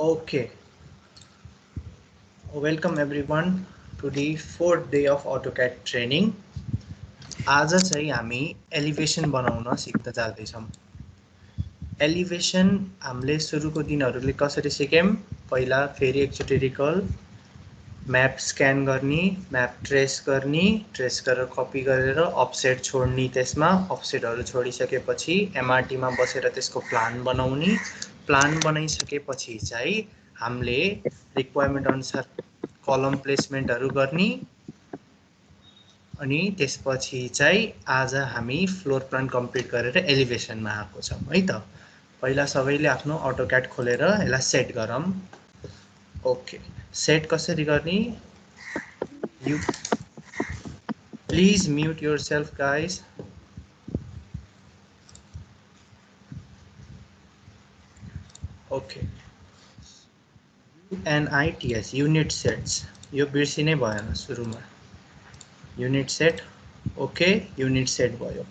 Okay, welcome everyone to the fourth day of AutoCAD training. आज चाहिँ हामी elevation बनाउन सिक्न जाँदैछौँ। एलिभेसन हामीले सुरुको दिनहरूले कसरी सिक्यौं? पहिला फेरि एकचोटि रिकल, म्याप स्क्यान गर्ने, म्याप ट्रेस गर्ने, ट्रेस गरेर कपी गरेर अफसेट छोड्ने, त्यसमा अफसेटहरू छोडिसकेपछि एमआरटीमा बसेर त्यसको प्लान बनाउने, प्लान बनाइसकेपछि चाहिँ हामीले रिक्वायरमेन्ट अनुसार कलम प्लेसमेन्टहरू गर्ने अनि त्यसपछि चाहिँ आज हामी फ्लोर प्लान कम्प्लिट गरेर एलिभेसनमा आएको छौँ है त। पहिला सबैले आफ्नो AutoCAD खोलेर यसलाई सेट गरौँ। ओके, सेट कसरी गर्ने? You please mute yourself guys. Okay, UNITS unit sets, यो बिर्सिनै भएन सुरुमा। Unit set, okay, unit set भयो।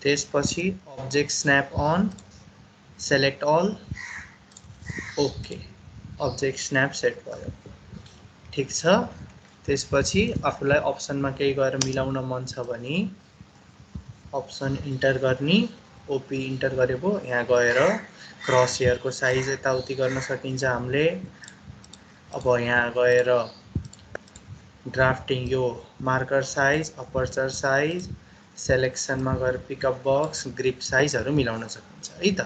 त्यसपछि object snap on, select all, okay, object snap set भयो। ठिक छ। त्यसपछि आफूलाई अप्सनमा केही गरेर मिलाउन मन छ भने अप्सन इन्टर गर्ने, ओपी इन्टर गरेको यहाँ गएर क्रस हेयरको साइज यताउति गर्न सकिन्छ हामीले। अब यहाँ गएर ड्राफ्टिङ यो मार्कर साइज, अपर्चर साइज, सेलेक्सनमा गएर पिकअप बक्स, ग्रिप साइजहरू मिलाउन सकिन्छ है त।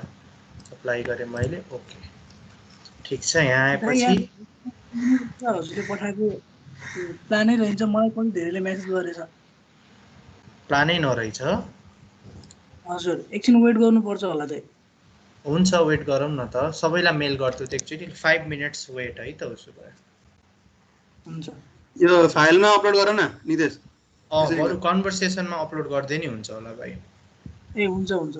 अप्लाई गरेँ मैले, ओके, ठिक छ। यहाँ आएपछि हजुरले पठाएको प्लानै रहन्छ, मलाई पनि धेरैले मेसेज गरेछ। प्लानै नरहेछ? हजुर, एकछिन वेट गर्नुपर्छ होला चाहिँ। हुन्छ, वेट गरौँ न त। सबैलाई मेल गर्छु त एकचोटि, 5 मिनट्स वेट है त। उसो भए हुन्छ, यो फाइलमा अपलोड गर न नितेश। बरु कन्भर्सेसनमा अपलोड गर्दै नि हुन्छ होला भाइ। ए हुन्छ हुन्छ।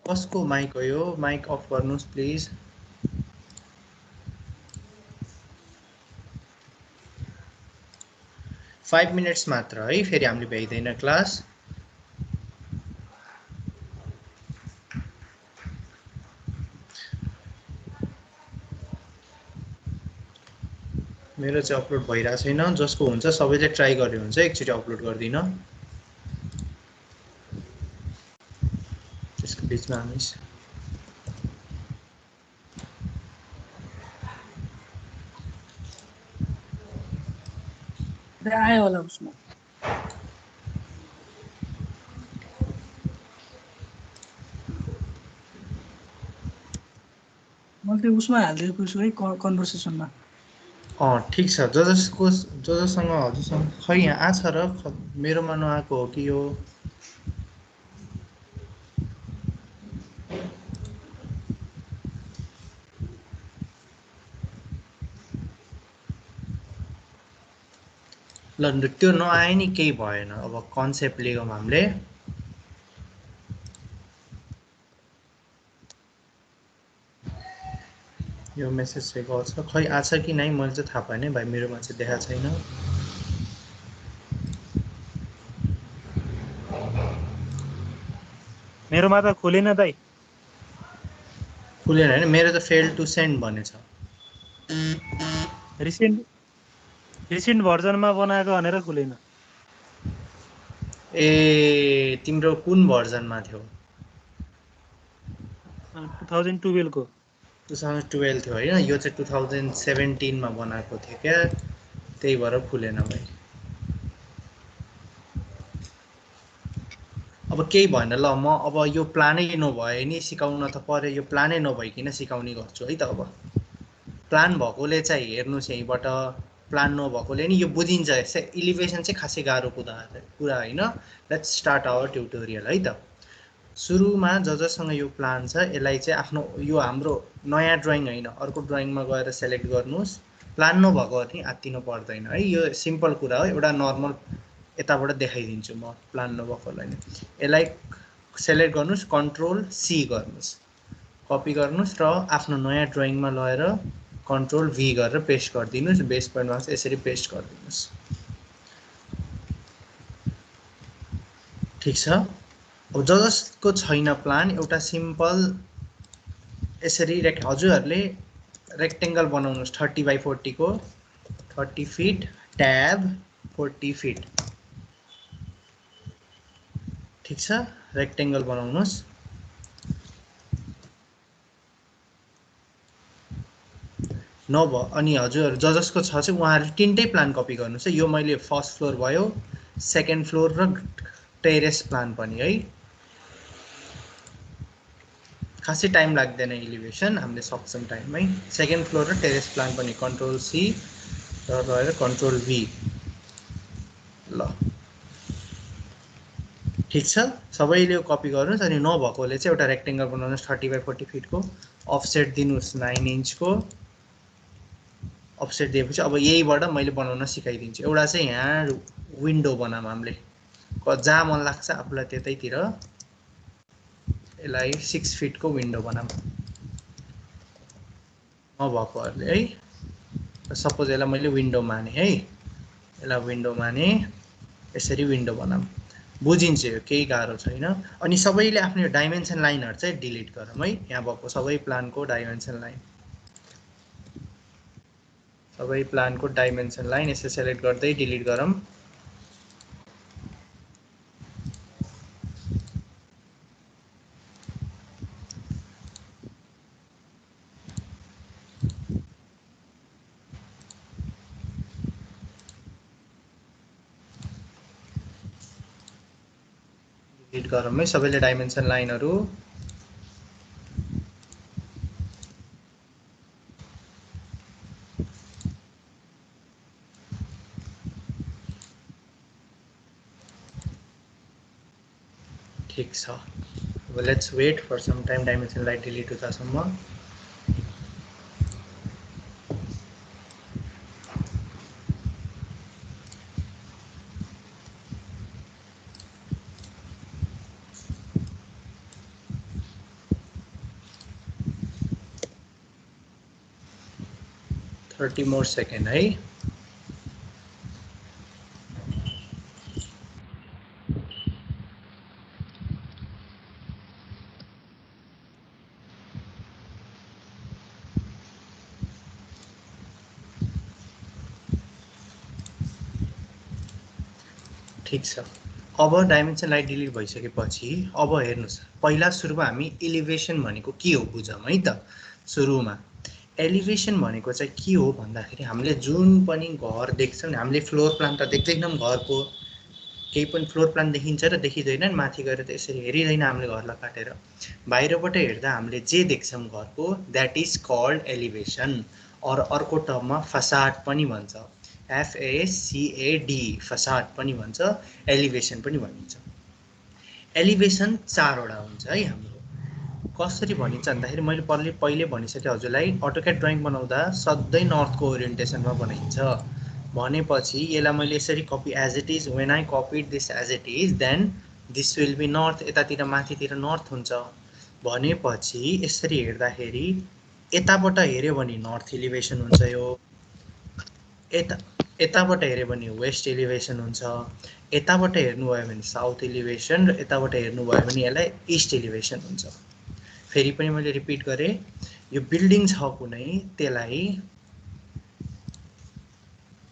कसको माइक हो यो? माइक अफ गर्नुहोस् प्लिज। फाइभ मिनट्स मात्र है, फेरि हामीले भ्याइँदैन क्लास। मेरो चाहिँ अपलोड भइरहेको छैन। जसको हुन्छ सबैले ट्राई गरे हुन्छ, एकचोटि अपलोड गर्दिनँ। त्यसको बिचमा हामी आयो होला उसमा। मैले त्यो उसमा हालिदिएको छु है, कन्भर्सेसनमा। ठिक छ। जससँग हजुरसँग खै यहाँ आछ र मेरोमा नआएको हो कि यो? ल त्यो नआए नि केही भएन। अब कन्सेप्ट लियौँ हामीले। यो मेसेज चाहिँ गर्छ, खै आछ कि नै मैले चाहिँ थाहा पाएन भाइ, मेरोमा चाहिँ देखाएको छैन। मेरोमा त खुलेन दाइ। खुलेन होइन, मेरो त फेल टु सेन्ड भनेछ। रिसेन्ट भर्जनमा बनाएको भनेर खुलेन। ए, तिम्रो कुन भर्जनमा थियो? 2012 को। 2012 थियो होइन, यो चाहिँ 2017 मा बनाएको थियो क्या, त्यही भएर खुलेन भाइ। अब केही भएन ल, म अब यो प्लानै नभए नि सिकाउन त पर्यो, यो प्लानै नभइकन सिकाउने गर्छु है त। अब प्लान भएकोले चाहिँ हेर्नुहोस् यहीँबाट, प्लान नभएकोले नि यो बुझिन्छ। इलिभेसन चाहिँ खासै गाह्रो कुरा होइन। लेट्स स्टार्ट आवर ट्युटोरियल है त। सुरुमा जससँग यो प्लान छ यसलाई चाहिँ आफ्नो यो हाम्रो नयाँ ड्रइङ होइन, अर्को ड्रइङमा गएर सेलेक्ट गर्नुहोस्। प्लान नभएको नि आत्तिनु पर्दैन है, यो सिम्पल कुरा हो। एउटा नर्मल यताबाट देखाइदिन्छु म, प्लान नभएकोलाई नि। यसलाई सेलेक्ट गर्नुहोस्, कन्ट्रोल सी गर्नुहोस्। कपी गर्नुस् र आफ्नो नयाँ ड्रइङमा लगेर कन्ट्रोल भी गरेर पेस्ट गरिदिनुस्। बेस पोइन्टमा यसरी पेस्ट गरिदिनुस्। ठीक छ। अब जसको छैन प्लान एउटा सिम्पल यसरी हजुरहरूले रेक्टेङ्गल बनाउनुहोस् 30x40 को 30 फिट ट्याब 40 फिट। ठीक छ, रेक्टेङ्गल बनाउनुहोस्। नभए अनि हजुर जसको छ चाहिँ उहाँहरूले तिनटै प्लान कपी गर्नुहोस् है। यो मैले फर्स्ट फ्लोर भयो, सेकेन्ड फ्लोर र टेरेस प्लान पनि है। खासै टाइम लाग्दैन एलिभेसन, हामीले सक्छौँ टाइममै। सेकेन्ड फ्लोर र टेरेस प्लान पनि कन्ट्रोल सी र गएर कन्ट्रोल भी। ल ठीक छ, सबैले कपी गर्नुहोस्। अनि नभएकोले चाहिँ एउटा रेक्टेङ्गल बनाउनुहोस् 30x40 फिटको, अफसेट दिनुहोस् 9 इन्चको। अफसेट दिएपछि अब यहीबाट मैले बनाउन सिकाइदिन्छु। एउटा चाहिँ यहाँ विन्डो बनाऊँ हामीले, जहाँ मन लाग्छ आफूलाई त्यतैतिर। यसलाई 6 फिटको विन्डो बनाऊँ नभएकोहरूले है। सपोज यसलाई मैले विन्डो माने है, यसलाई विन्डो माने, यसरी विन्डो बनाऊँ। बुझिन्छ, यो केही गाह्रो छैन। अनि सबैले आफ्नो डाइमेन्सन लाइनहरू चाहिँ डिलिट गरौँ है। यहाँ भएको सबै प्लानको डाइमेन्सन लाइन, सबै प्लानको डाइमेन्सन लाइन यसो सेलेक्ट गर्दै डिलिट गरौँ। डिलिट गरौँ है सबैले डाइमेन्सन लाइनहरू। ठीक छ, अब let's wait for some time dimension line delete हुँदासम्म। थर्टी मोर सेकेन्ड है। ठीक छ, अब डाइमेन्सन लाइन डिलिट भइसकेपछि अब हेर्नुहोस्, पहिला सुरुमा हामी एलिभेसन भनेको के हो बुझौँ है त। सुरुमा एलिभेसन भनेको चाहिँ के हो भन्दाखेरि हामीले जुन पनि घर देख्छौँ नि, हामीले फ्लोर प्लान त देख्दैनौँ घरको, केही पनि फ्लोर प्लान देखिन्छ र देखिँदैन नि। माथि गएर त यसरी हेरिँदैन हामीले घरलाई काटेर। बाहिरबाट हेर्दा हामीले जे देख्छौँ घरको, द्याट इज कल्ड एलिभेसन। अर्को टर्ममा फसाड पनि भन्छ, FACAD, फसाड पनि भन्छ, एलिभेसन पनि भनिन्छ। एलिभेसन चारवटा हुन्छ है हाम्रो। कसरी भनिन्छ भन्दाखेरि मैले पहिले भनिसकेँ हजुरलाई, अटोक्याड ड्रइङ बनाउँदा सधैँ नर्थको ओरिएन्टेसनमा बनाइन्छ। भनेपछि यसलाई मैले यसरी copy as it is, when I copied this as it is then this will be north. यतातिर माथितिर नर्थ हुन्छ। भनेपछि यसरी हेर्दाखेरि यताबाट हेऱ्यो भने नर्थ एलिभेसन हुन्छ, यो यताबाट हेऱ्यो भने वेस्ट एलिभेसन हुन्छ, यताबाट हेर्नुभयो भने साउथ एलिभेसन, र यताबाट हेर्नुभयो भने यसलाई इस्ट एलिभेसन हुन्छ। फेरि पनि मैले रिपिट गरेँ, यो बिल्डिङ छ कुनै, त्यसलाई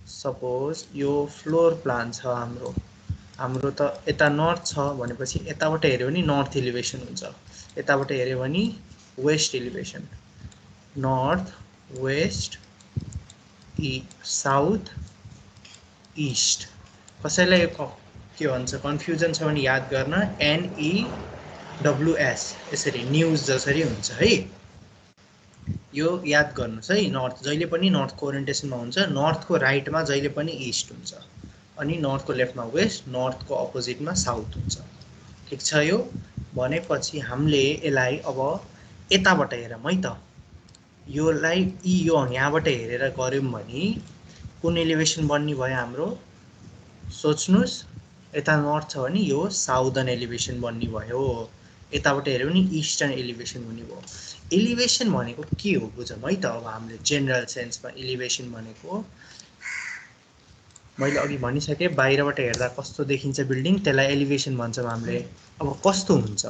सपोज यो फ्लोर प्लान छ हाम्रो त यता नर्थ छ भनेपछि यताबाट हेऱ्यो भने नर्थ एलिभेसन हुन्छ, यताबाट हेऱ्यो भने west elevation. North, west, south, east. कसैलाई के भन्छ कन्फ्युजन छ भने याद गर्न, NEWS, यसरी न्युज जसरी हुन्छ है, यो याद गर्नुहोस् है। नर्थ जहिले पनि नर्थको ओरिएन्टेसनमा हुन्छ, नर्थको राइटमा जहिले पनि इस्ट हुन्छ, अनि नर्थको लेफ्टमा वेस्ट, नर्थको अपोजिटमा साउथ हुन्छ। ठिक छ यो। भनेपछि हामीले यसलाई अब यताबाट हेरौँ है त। योलाई यो यहाँबाट हेरेर गऱ्यौँ भने कुन एलिभेसन बन्ने भयो हाम्रो, सोच्नुहोस्। यता नर्थ छ भने यो साउदर्न एलिभेसन बन्ने भयो, यताबाट हेऱ्यो भने इस्टर्न एलिभेसन हुने भयो। एलिभेसन भनेको के हो बुझौँ है त। अब हामीले जेनरल सेन्समा एलिभेसन भनेको मैले अघि भनिसकेँ, बाहिरबाट हेर्दा कस्तो देखिन्छ बिल्डिङ त्यसलाई एलिभेसन भन्छौँ हामीले। अब कस्तो हुन्छ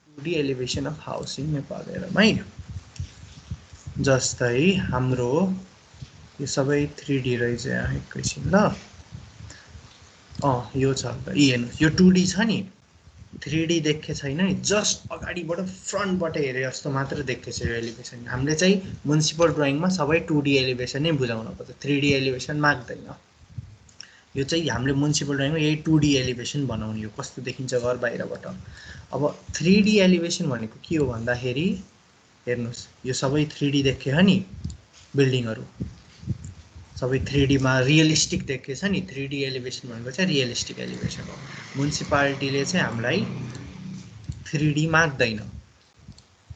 2D elevation of house in Nepal हेरौँ है। जस्तै हाम्रो यो सबै 3D रहेछ यहाँ एकैछिन ल। यो छ यी हेर्नुहोस्, यो 2D छ नि, 3D देखे छैन नि, जस्ट अगाडिबाट फ्रन्टबाट हेरे जस्तो मात्र देखेछ यो एलिभेसन। हामीले चाहिँ म्युनिसिपल ड्रइङमा सबै 2D एलिभेसन नै बुझाउनु पर्छ, 3D एलिभेसन माग्दैन। यो चाहिँ हामीले म्युनिसिपल ड्रइङमा यही 2D एलिभेसन बनाउने हो, कस्तो देखिन्छ घर बाहिरबाट। अब 3D एलिभेसन भनेको के हो भन्दाखेरि हेर्नुहोस्, यो सबै 3D देखेछ नि बिल्डिङहरू, सबै 3D मा रियलिस्टिक देखेछ नि। 3D एलिभेसन भनेको चाहिँ रियलिस्टिक एलिभेसन हो। म्युनिसिपालिटीले चाहिँ हामीलाई 3D माग्दैन।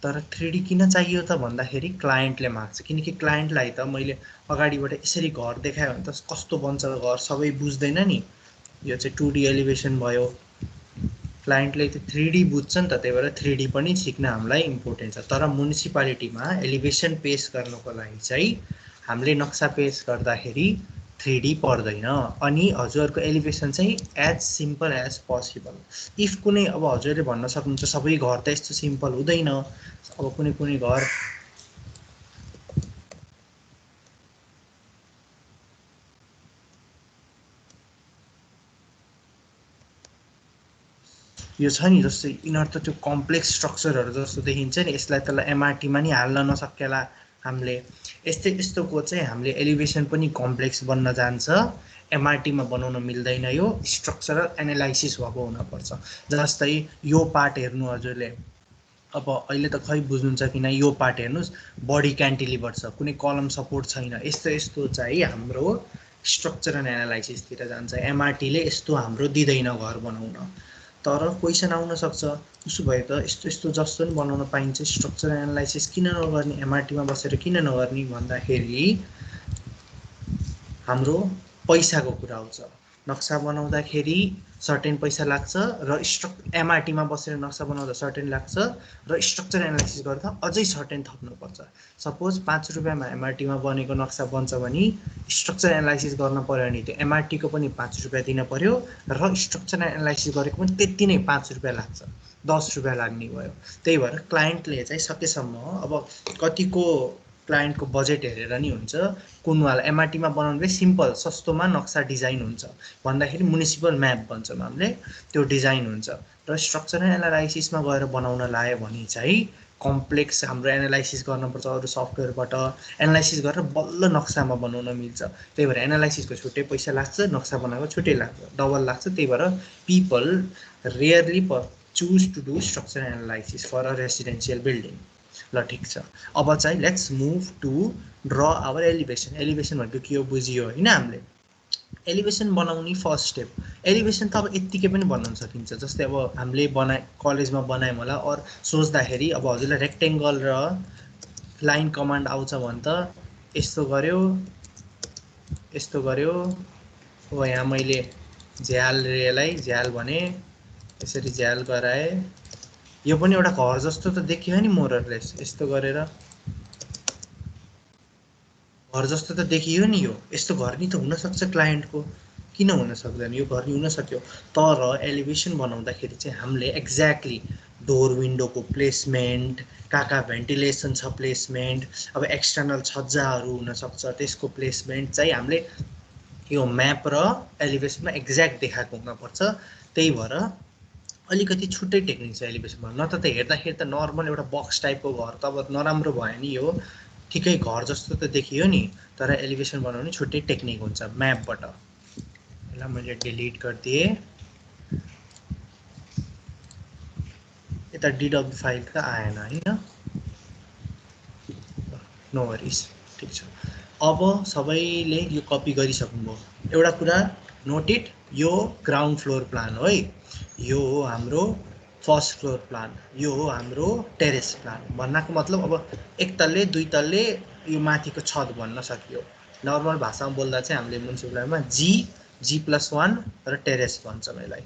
तर 3D किन चाहियो त भन्दाखेरि क्लायन्टले माग्छ, किनकि क्लायन्टलाई त मैले अगाडिबाट यसरी घर देखायो भने त कस्तो बन्छ घर सबै बुझ्दैन नि। यो चाहिँ 2D एलिभेसन भयो, क्लायन्टले त 3D बुझ्छ नि त, त्यही भएर 3D पनि सिक्न हामीलाई इम्पोर्टेन्ट छ। तर म्युनिसिपालिटीमा एलिभेसन पेस गर्नको लागि चाहिँ हामीले नक्सा पेस गर्दाखेरि 3D पर्दैन। अनि हजुरहरूको एलिभेसन चाहिँ as simple as possible. If कुनै अब हजुरले भन्न सक्नुहुन्छ सबै घर त यस्तो सिम्पल हुँदैन, अब कुनै कुनै घर यो छ नि, जस्तै यिनीहरू त त्यो कम्प्लेक्स स्ट्रक्चरहरू जस्तो देखिन्छ नि, यसलाई त्यसलाई एमआरटीमा नि हाल्न नसकेला हामीले। यस्तोको चाहिँ हामीले एलिभेसन पनि कम्प्लेक्स बन्न जान्छ, एमआरटीमा बनाउन मिल्दैन। यो स्ट्रक्चरल एनालाइसिस भएको हुनपर्छ। जस्तै यो पार्ट हेर्नु हजुरले, अब अहिले त खै बुझ्नुहुन्छ किन, यो पार्ट हेर्नुहोस् बडी क्यान्टिलिभर छ, कुनै कलम सपोर्ट छैन, यस्तो चाहिँ हाम्रो स्ट्रक्चरल एनालाइसिसतिर जान्छ। एमआरटीले यस्तो हाम्रो दिँदैन घर बनाउन। तर क्वेसन आउन सक्छ उसो भए त यस्तो जस्तो नि बनाउन पाइन्छ, स्ट्रक्चरल एनालाइसिस किन नगर्ने, एमआरटीमा बसेर किन नगर्ने भन्दाखेरि हाम्रो पैसाको कुरा आउँछ। नक्सा बनाउँदाखेरि सर्टेन पैसा लाग्छ र एमआरटीमा बसेर नक्सा बनाउँदा सर्टेन लाग्छ र स्ट्रक्चर एनालाइसिस गर्दा अझै सर्टेन थप्नुपर्छ। सपोज 5 रुपियाँमा एमआरटीमा बनेको नक्सा बन्छ भने स्ट्रक्चर एनालाइसिस गर्न पर्यो भने त्यो एमआरटीको पनि 5 रुपियाँ दिन पर्यो र स्ट्रक्चर एनालाइसिस गरेको पनि त्यति नै 5 रुपियाँ लाग्छ, 10 रुपियाँ लाग्ने भयो। त्यही भएर क्लायन्टले चाहिँ सकेसम्म, अब कतिको क्लायन्टको बजेट हेरेर नि हुन्छ, कुनवाला एमआरटीमा बनाउनु चाहिँ सिम्पल सस्तोमा नक्सा डिजाइन हुन्छ भन्दाखेरि म्युनिसिपल म्याप भन्छौँ हामीले, त्यो डिजाइन हुन्छ। र स्ट्रक्चरल एनालाइसिसमा गएर बनाउन लायो भने चाहिँ कम्प्लेक्स हाम्रो एनालाइसिस गर्नुपर्छ, अरू सफ्टवेयरबाट एनालाइसिस गरेर बल्ल नक्सामा बनाउन मिल्छ। त्यही भएर एनालाइसिसको छुट्टै पैसा लाग्छ, नक्सा बनाएको छुट्टै लाग्छ, डबल लाग्छ। त्यही भएर people rarely choose to do structure analysis for a residential building. ल ठिक छ, अब चाहिँ let's move to draw our elevation. Elevation भनेको के हो बुझियो होइन हामीले। एलिभेसन बनाउने फर्स्ट स्टेप, एलिभेसन त अब यत्तिकै पनि बनाउन सकिन्छ। जस्तै अब हामीले कलेजमा बनायौँ होला, अरू सोच्दाखेरि अब हजुरलाई रेक्टेङ्गल र लाइन कमान्ड आउँछ भने त यस्तो गर्यो यस्तो गर्यो। अब यहाँ मैले झ्याल रेलाई झ्याल भने यसरी झ्याल गराएँ, यो पनि एउटा घर जस्तो त देखियो नि मोरलेस, यस्तो गरेर घर जस्तो त देखियो नि। यो यस्तो घर नि त हुनसक्छ क्लायन्टको, किन हुन सक्दैन, यो घर नि हुन सक्यो। तर एलिभेसन बनाउँदाखेरि चाहिँ हामीले एक्ज्याक्टली डोर विन्डोको प्लेसमेन्ट, कहाँ भेन्टिलेसन छ प्लेसमेन्ट, अब एक्सटर्नल छज्जाहरू हुनसक्छ त्यसको प्लेसमेन्ट चाहिँ हामीले यो म्याप र एलिभेसनमा एक्ज्याक्ट देखाएको हुनपर्छ। त्यही भएर अलिकति छुट्टै टेक्निक छ एलिभेसनमा। न त हेर्दाखेरि त नर्मल एउटा बक्स टाइपको घर त अब नराम्रो भयो नि, यो ठिकै घर जस्तो त देखियो नि, तर एलिभेसन बनाउने छुट्टै टेक्निक हुन्छ म्यापबाट। यसलाई मैले डिलिट गरिदिएँ, यता डिडब्ल्यू फाइल त आएन होइन, नो वरिज, ठिक छ। अब सबैले यो कपी गरिसक्नुभयो। एउटा कुरा नोटेड, यो ग्राउन्ड फ्लोर प्लान हो है, यो हो हाम्रो फर्स्ट फ्लोर प्लान, यो हो हाम्रो टेरेस प्लान। भन्नको मतलब अब एक तल्ले दुई तल्ले यो माथिको छत भन्न सकियो। नर्मल भाषामा बोल्दा चाहिँ हामीले म्युनिसिपलमा जी G+1 र टेरेस भन्छ यसलाई,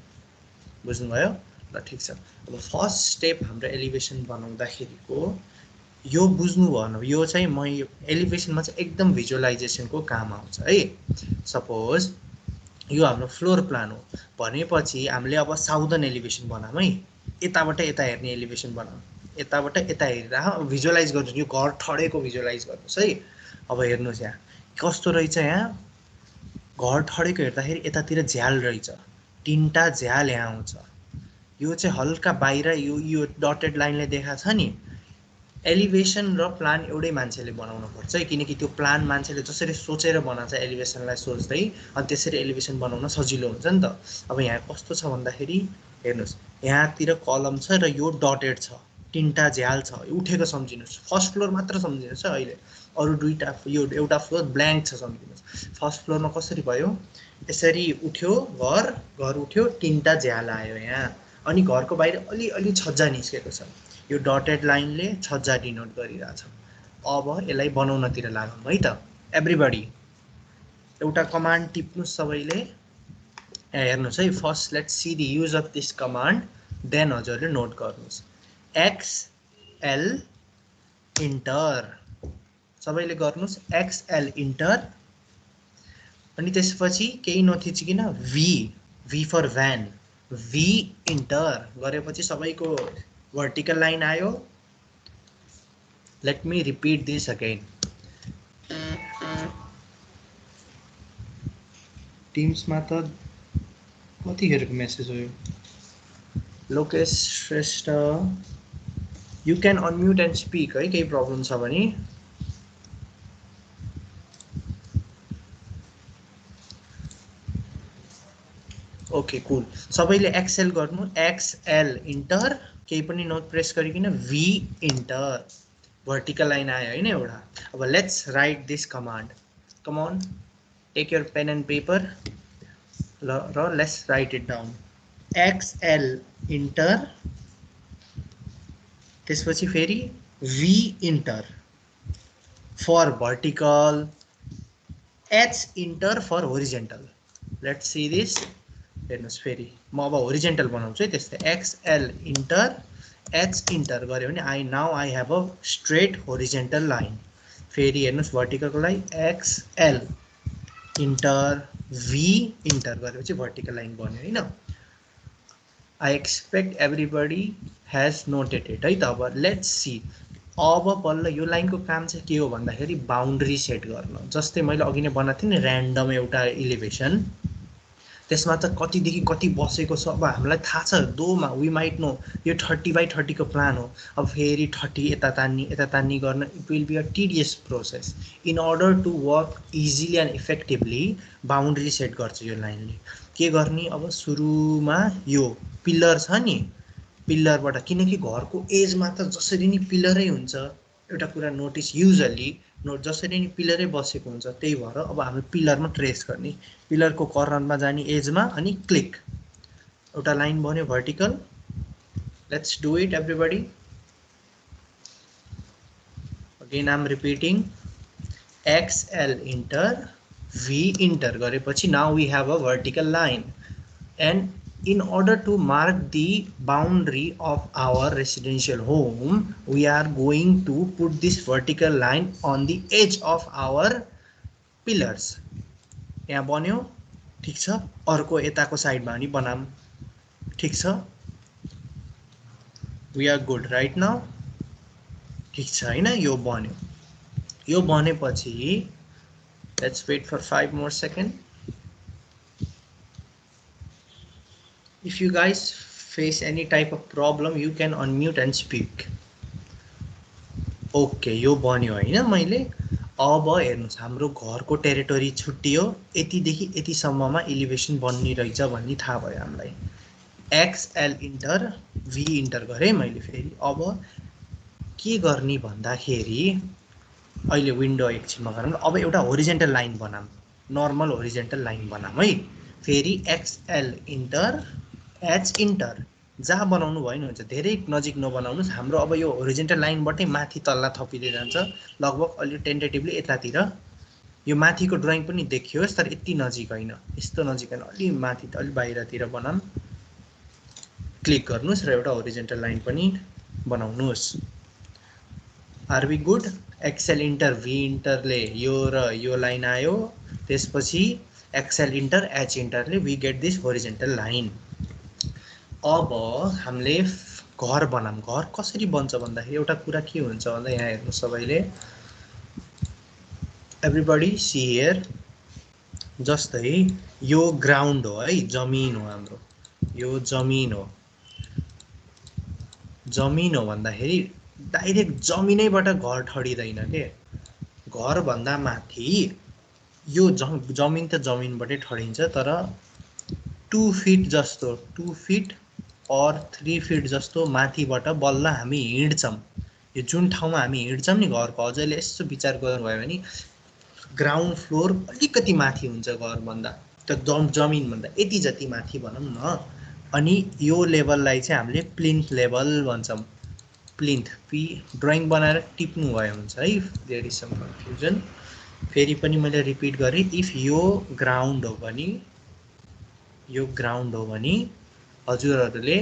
बुझ्नुभयो? ल ठिक छ। अब फर्स्ट स्टेप हाम्रो एलिभेसन बनाउँदाखेरिको यो बुझ्नु भएन, यो चाहिँ म एलिभेसनमा चाहिँ एकदम भिजुअलाइजेसनको काम आउँछ है। सपोज यो हाम्रो फ्लोर प्लान हो भनेपछि हामीले अब साउदर्न एलिभेसन बनाऊँ है, यताबाट यता हेर्ने एलिभेसन बनाऊँ, यताबाट यता हेरेर भिजुअलाइज गर्नु, यो घर ठडेको भिजुअलाइज गर्नुहोस् है। अब हेर्नुहोस् यहाँ कस्तो रहेछ, यहाँ घर ठडेको हेर्दाखेरि यतातिर झ्याल रहेछ, तिनवटा झ्याल यहाँ आउँछ, यो चाहिँ हल्का बाहिर यो डटेड लाइनले देखाएको छ नि। एलिभेसन र प्लान एउटै मान्छेले बनाउनु पर्छ है, किनकि त्यो प्लान मान्छेले जसरी सोचेर बनाउँछ एलिभेसनलाई सोच्दै, अनि त्यसरी एलिभेसन बनाउन सजिलो हुन्छ नि त। अब यहाँ कस्तो छ भन्दाखेरि हेर्नुहोस्, यहाँतिर कलम छ र यो डटेड छ, तिनवटा झ्याल छ, उठेको सम्झिनुहोस्, फर्स्ट फ्लोर मात्र सम्झिनुहोस् है अहिले, अरू दुईवटा यो एउटा फ्लोर ब्ल्याङ्क छ सम्झिनुहोस्। फर्स्ट फ्लोरमा कसरी भयो, यसरी उठ्यो घर उठ्यो, तिनवटा झ्याल आयो यहाँ, अनि घरको बाहिर अलिअलि छज्जा निस्केको छ, यो डटेड लाइनले छज्जा डिनोट गरिरहेछ। अब यसलाई बनाउनतिर लागौँ है त एभ्रिबडी। एउटा कमान्ड टिप्नुहोस् सबैले, हेर्नुहोस् है। First let's see the use of this command, then हजुरले नोट गर्नुहोस्। XL इन्टर, सबैले गर्नुहोस् XL इन्टर, अनि त्यसपछि केही नथिचिकन V for van, V enter गरेपछि सबैको vertical line आयो। Let me repeat this again. Teams मा त कतिखेरको मेसेज हो यो? Lokesh Shrestha, you can unmute and speak है, केही प्रब्लम छ भने। ओके कुल, सबैले एक्सेल गर्नु, XL इन्टर, केही पनि नोट प्रेस गरिकन V इन्टर, भर्टिकल लाइन आयो हैन एउटा। अब let's write this command, come on take your pen and paper र let's write it down. XL enter, त्यसपछि फेरि V enter for vertical, H enter for horizontal. Let's see this, हेर्नुहोस् फेरि म अब होरिजेन्टल बनाउँछु है, त्यस्तै XL इन्टर, H इन्टर गऱ्यो भने I have a straight horizontal line. फेरि हेर्नुहोस् भर्टिकलको लागि XL इन्टर, V इन्टर गरेपछि भर्टिकल लाइन बन्यो हैन। I expect everybody has noted it है त। अब लेट्स सी, अब बल्ल यो लाइनको काम चाहिँ के हो भन्दाखेरि बााउन्ड्री सेट गर्न। जस्तै मैले अघि नै बनाएको थिएँ नि ऱ्यान्डम एउटा इलिभेसन, त्यसमा त कतिदेखि कति बसेको छ अब हामीलाई थाहा छ, दोमा वी माइट नो यो 30/30 को प्लान हो। अब फेरि 30 यता तान्नी गर्न it will be a tedious process. In order to work easily and effectively boundary set गर्छ यो लाइनले। के गर्ने, अब सुरुमा यो पिलर छ नि, पिलरबाट, किनकि घरको एजमा त जसरी नि पिलरै हुन्छ, एउटा कुरा नोटिस युजली जसरी नि पिलरै बसेको हुन्छ, त्यही भएर अब हामी पिलरमा ट्रेस गर्ने, पिलरको कर्नरमा जाने एजमा, अनि क्लिक, एउटा लाइन बन्यो vertical. Let's do it everybody. Again I am repeating, XL enter, V enter गरेपछि now we have a vertical line, and in order to mark the boundary of our residential home, we are going to put this vertical line on the edge of our pillars. यहाँ बन्यो, ठिक छ। अर्को यताको साइडमा पनि बनाऊँ, ठिक छ। we are good right now, ठिक छ हैन। यो बन्यो, यो बनेपछि let's wait for 5 more seconds. If you guys face any type of problem, you can unmute and speak. Okay, यो बन्यो हैन मैले। अब हेर्नुहोस् हाम्रो घरको टेरिटोरी छुट्टियो, यतिदेखि यतिसम्ममा एलिभेसन बन्ने रहेछ भन्ने थाहा भयो हामीलाई। XL इन्टर, V इन्टर गरेँ मैले फेरि। अब के गर्ने भन्दाखेरि अहिले विन्डो एकछिनमा गरौँ। अब एउटा होरिजेन्टल लाइन बनाऊँ, नर्मल होरिजेन्टल लाइन बनाऊँ है। फेरि XL इन्टर, H इन्टर, जहाँ बनाउनु भयो नि हुन्छ, धेरै नजिक नबनाउनुहोस्। हाम्रो अब यो होरिजेन्टल लाइनबाटै माथि तल्ला थपिँदै जान्छ, लगभग अलि टेन्टेटिभली यतातिर यो माथिको ड्रइङ पनि देखियोस् तर यति नजिक हैन, यस्तो नजिक हैन, अलि माथि अलि बाहिरतिर बनाऊँ। क्लिक गर्नुस् र एउटा होरिजेन्टल लाइन पनि बनाउनुस्। Are we good? XL enter V इन्टरले यो र यो लाइन आयो, त्यसपछि एक्सेल इन्टर एच इन्टरले we get this horizontal line. अब हामीले घर बनाऊँ। घर कसरी बन्छ भन्दाखेरि एउटा कुरा के हुन्छ भन्दा यहाँ हेर्नु सबैले, एभ्रीबडी सी हियर, जस्तै यो ग्राउन्ड हो है, जमिन हो हाम्रो, यो जमिन हो। जमिन हो भन्दाखेरि डाइरेक्ट जमिनैबाट घर ठडिँदैन के, घर भन्दा माथि यो जमिन त जमिनबाटै ठडिन्छ, तर 2 फिट जस्तो 2 फिट और 3 फिट जस्तो माथिबाट बल्ल हामी हिँड्छौँ। यो जुन ठाउँमा हामी हिँड्छौँ नि घरको, अझैले यसो विचार गर्नुभयो भने ग्राउन्ड फ्लोर अलिकति माथि हुन्छ घरभन्दा, त जमिनभन्दा यति जति माथि भनौँ न। अनि यो लेभललाई चाहिँ हामीले प्लिन्थ लेभल भन्छौँ। प्लिन्थ, पी ड्रइङ बनाएर टिप्नु भयो हुन्छ है, देयर इज सम कन्फ्युजन। फेरि पनि मैले रिपिट गरेँ, इफ यो ग्राउन्ड हो भने, यो ग्राउन्ड हो भने हजुरहरूले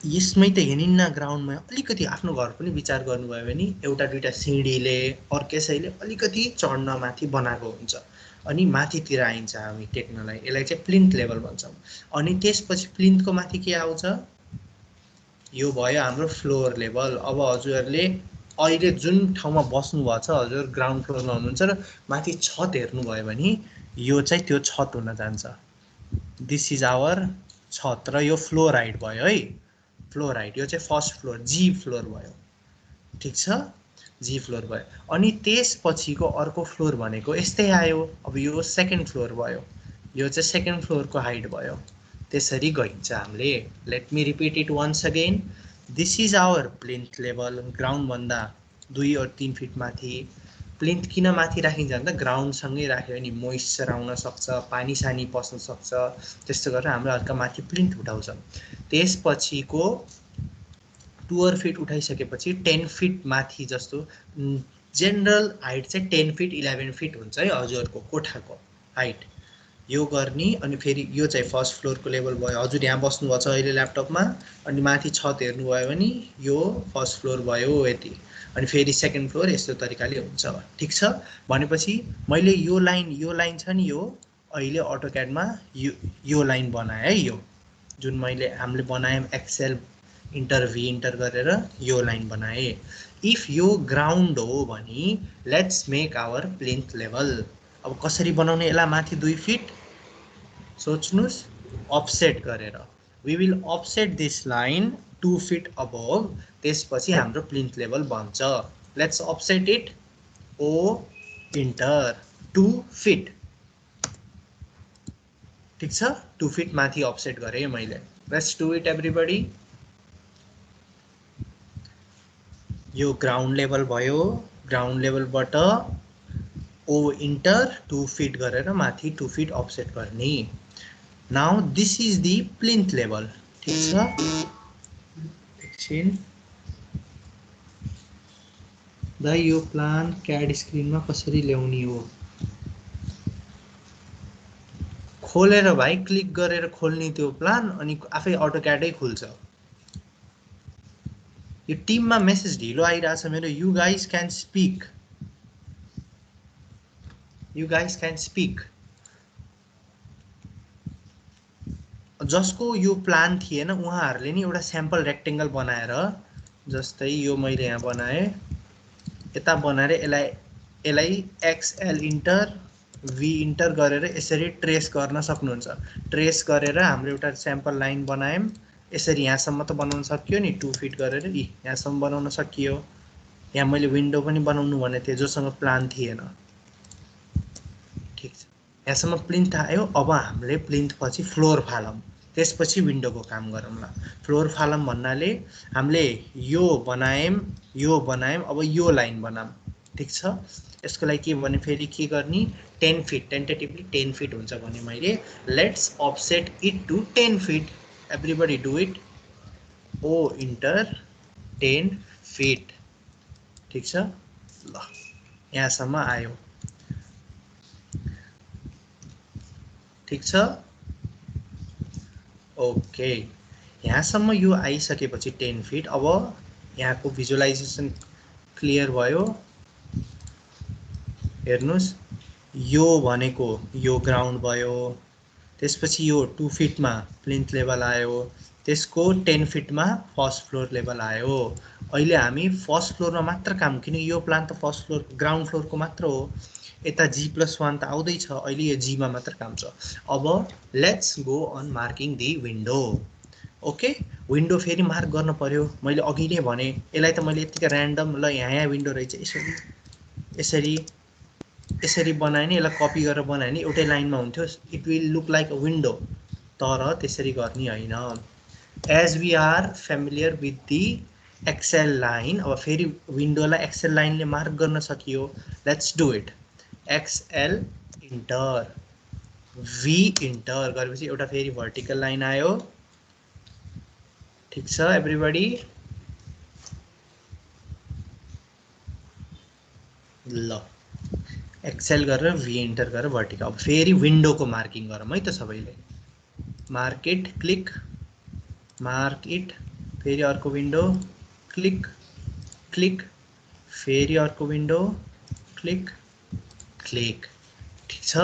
यसमै त हिँडिन्न, ग्राउन्डमा अलिकति आफ्नो घर पनि विचार गर्नुभयो भने एउटा दुईटा सिँढीले अर्कैसैले अलिकति चढ्न माथि बनाएको हुन्छ, अनि माथितिर आइन्छ हामी टेक्नलाई। यसलाई चाहिँ प्लिन्थ लेभल भन्छौँ। अनि त्यसपछि प्लिन्थको माथि के आउँछ, यो भयो हाम्रो फ्लोर लेभल। अब हजुरहरूले अहिले जुन ठाउँमा बस्नुभएको छ, हजुर ग्राउन्ड फ्लोरमा हुनुहुन्छ र माथि छत हेर्नुभयो भने यो चाहिँ त्यो छत हुन जान्छ। दिस इज आवर छत र यो फ्लोर हाइट भयो है, फ्लोर हाइट। यो चाहिँ फर्स्ट फ्लोर, जी फ्लोर भयो, ठिक छ, जी फ्लोर भयो। अनि त्यसपछिको अर्को फ्लोर भनेको यस्तै आयो। अब यो सेकेन्ड फ्लोर भयो, यो चाहिँ सेकेन्ड फ्लोरको हाइट भयो। त्यसरी गइन्छ हामीले। Let me repeat it once again, this is our plinth level, ग्राउन्डभन्दा 2 और 3 फिट माथि। प्लिन्थ किन माथि राखिन्छ भन्दा ग्राउन्डसँगै राख्यो भने मोइस्चर आउन सक्छ, पानी सानी पस्न सक्छ, त्यस्तो गरेर हाम्रो हल्का माथि प्लिन्थ उठाउँछ। त्यसपछिको 2 फिट उठाइसकेपछि 10 फिट माथि जस्तो जेनरल हाइट चाहिँ 10 फिट 11 फिट हुन्छ है हजुरहरूको कोठाको हाइट, यो गर्ने। अनि फेरि यो चाहिँ फर्स्ट फ्लोरको लेभल भयो, हजुर यहाँ बस्नुभएको छ अहिले ल्यापटपमा, अनि माथि छत हेर्नुभयो भने यो फर्स्ट फ्लोर भयो यति, अनि फेरि सेकेन्ड फ्लोर यस्तो तरिकाले हुन्छ, ठिक छ। भनेपछि मैले यो लाइन छ नि, यो अहिले अटोक्याडमा यो लाइन बनाएँ है, यो जुन मैले हामीले बनायौँ एक्सेल इन्टर भी इन्टर गरेर यो लाइन बनाएँ। इफ यो ग्राउन्ड हो भने let's make our plinth level. अब कसरी बनाउने यसलाई माथि 2 फिट, सोच्नुस्, अफसेट गरेर we will offset this line 2 feet above, त्यसपछि हाम्रो प्लिन्थ लेभल बन्छ। Let's offset it, O enter 2 feet, ठिक छ, 2 फिट माथि अफसेट गरेँ मैले। Let's do it everybody. यो ग्राउन्ड लेभल भयो, ग्राउन्ड लेभलबाट ओ इन्टर 2 फिट गरेर माथि 2 फिट अफसेट गर्ने। Now this is the plinth level, ठिक छ। एकछिन दाइ, यो प्लान क्याड स्क्रिनमा कसरी ल्याउने हो? खोलेर भाइ क्लिक गरेर खोल्ने त्यो प्लान, अनि आफै अटोक्याडै खुल्छ। यो टिममा मेसेज ढिलो आइरहेछ मेरो, you guys can speak, you guys can speak. जसको यो प्लान थिएन उहाँहरूले नि एउटा स्याम्पल रेक्टेङ्गल बनाएर, जस्तै यो मैले यहाँ बनाएँ, यता बनाएर यसलाई एक्सएल इन्टर भी इन्टर गरेर यसरी ट्रेस गर्न सक्नुहुन्छ। ट्रेस गरेर हाम्रो एउटा स्याम्पल लाइन बनायौँ, यसरी यहाँसम्म त बनाउन सकियो नि, 2 फिट गरेर यहाँसम्म बनाउन सकियो। यहाँ मैले विन्डो पनि बनाउनु भनेको थिएँ जोसँग प्लान थिएन, ठिक छ। यहाँसम्म प्लिन्थ आयो, अब हामीले प्लिन्थ पछि फ्लोर फालौँ, त्यसपछि विन्डोको काम गरौँला। फ्लोर फालम भन्नाले हामीले यो बनायौँ, अब यो लाइन बनाऊँ, ठिक छ। यसको लागि के भने फेरि के गर्ने, 10 फिट, टेन्टेटिभली 10 फिट हुन्छ भने मैले let's offset it to 10 feet. Everybody do it, O enter 10 feet, ठिक छ। ल यहाँसम्म आयो। ठिक छ ओके यहाँसम्म यो आइसकेपछि 10 फिट अब यहाँको भिजुअलाइजेसन क्लियर भयो हेर्नुस् यो भनेको यो ग्राउन्ड भयो त्यसपछि यो 2 फिटमा प्लिन्थ लेभल आयो त्यसको 10 फिटमा फर्स्ट फ्लोर लेभल आयो अहिले हामी फर्स्ट फ्लोरमा मात्र काम किन यो प्लान त फर्स्ट फ्लोर ग्राउन्ड फ्लोरको मात्र हो यता G+1 त आउँदैछ अहिले यो G मा मात्र काम छ अब let's go on marking the window okay window फेरि मार्क गर्न पर्यो मैले अघि नै भने यसलाई त मैले यतिकै र्यान्डम ल यहाँ विन्डो रहेछ यसरी यसरी बनाए नि यसलाई कपी गरेर बनाए नि एउटै लाइनमा हुन्थ्यो it will look like a window तर त्यसरी गर्ने हैन as we are familiar with the XL line अब फेरि विन्डोलाई एक्सेल लाइनले मार्क गर्न सकियो let's do it XL enter V enter गरेपछि एउटा फेरि भर्टिकल लाइन आयो ठीक छ एभ्रीबडी ल एक्सेल गरेर भी इन्टर गरेर भर्टिकल अब फेरि विन्डोको मार्किङ गरौँ है त सबैले mark it click mark it फेरि अर्को विन्डो क्लिक क्लिक फेरि अर्को विन्डो क्लिक क्लिक ठीक छ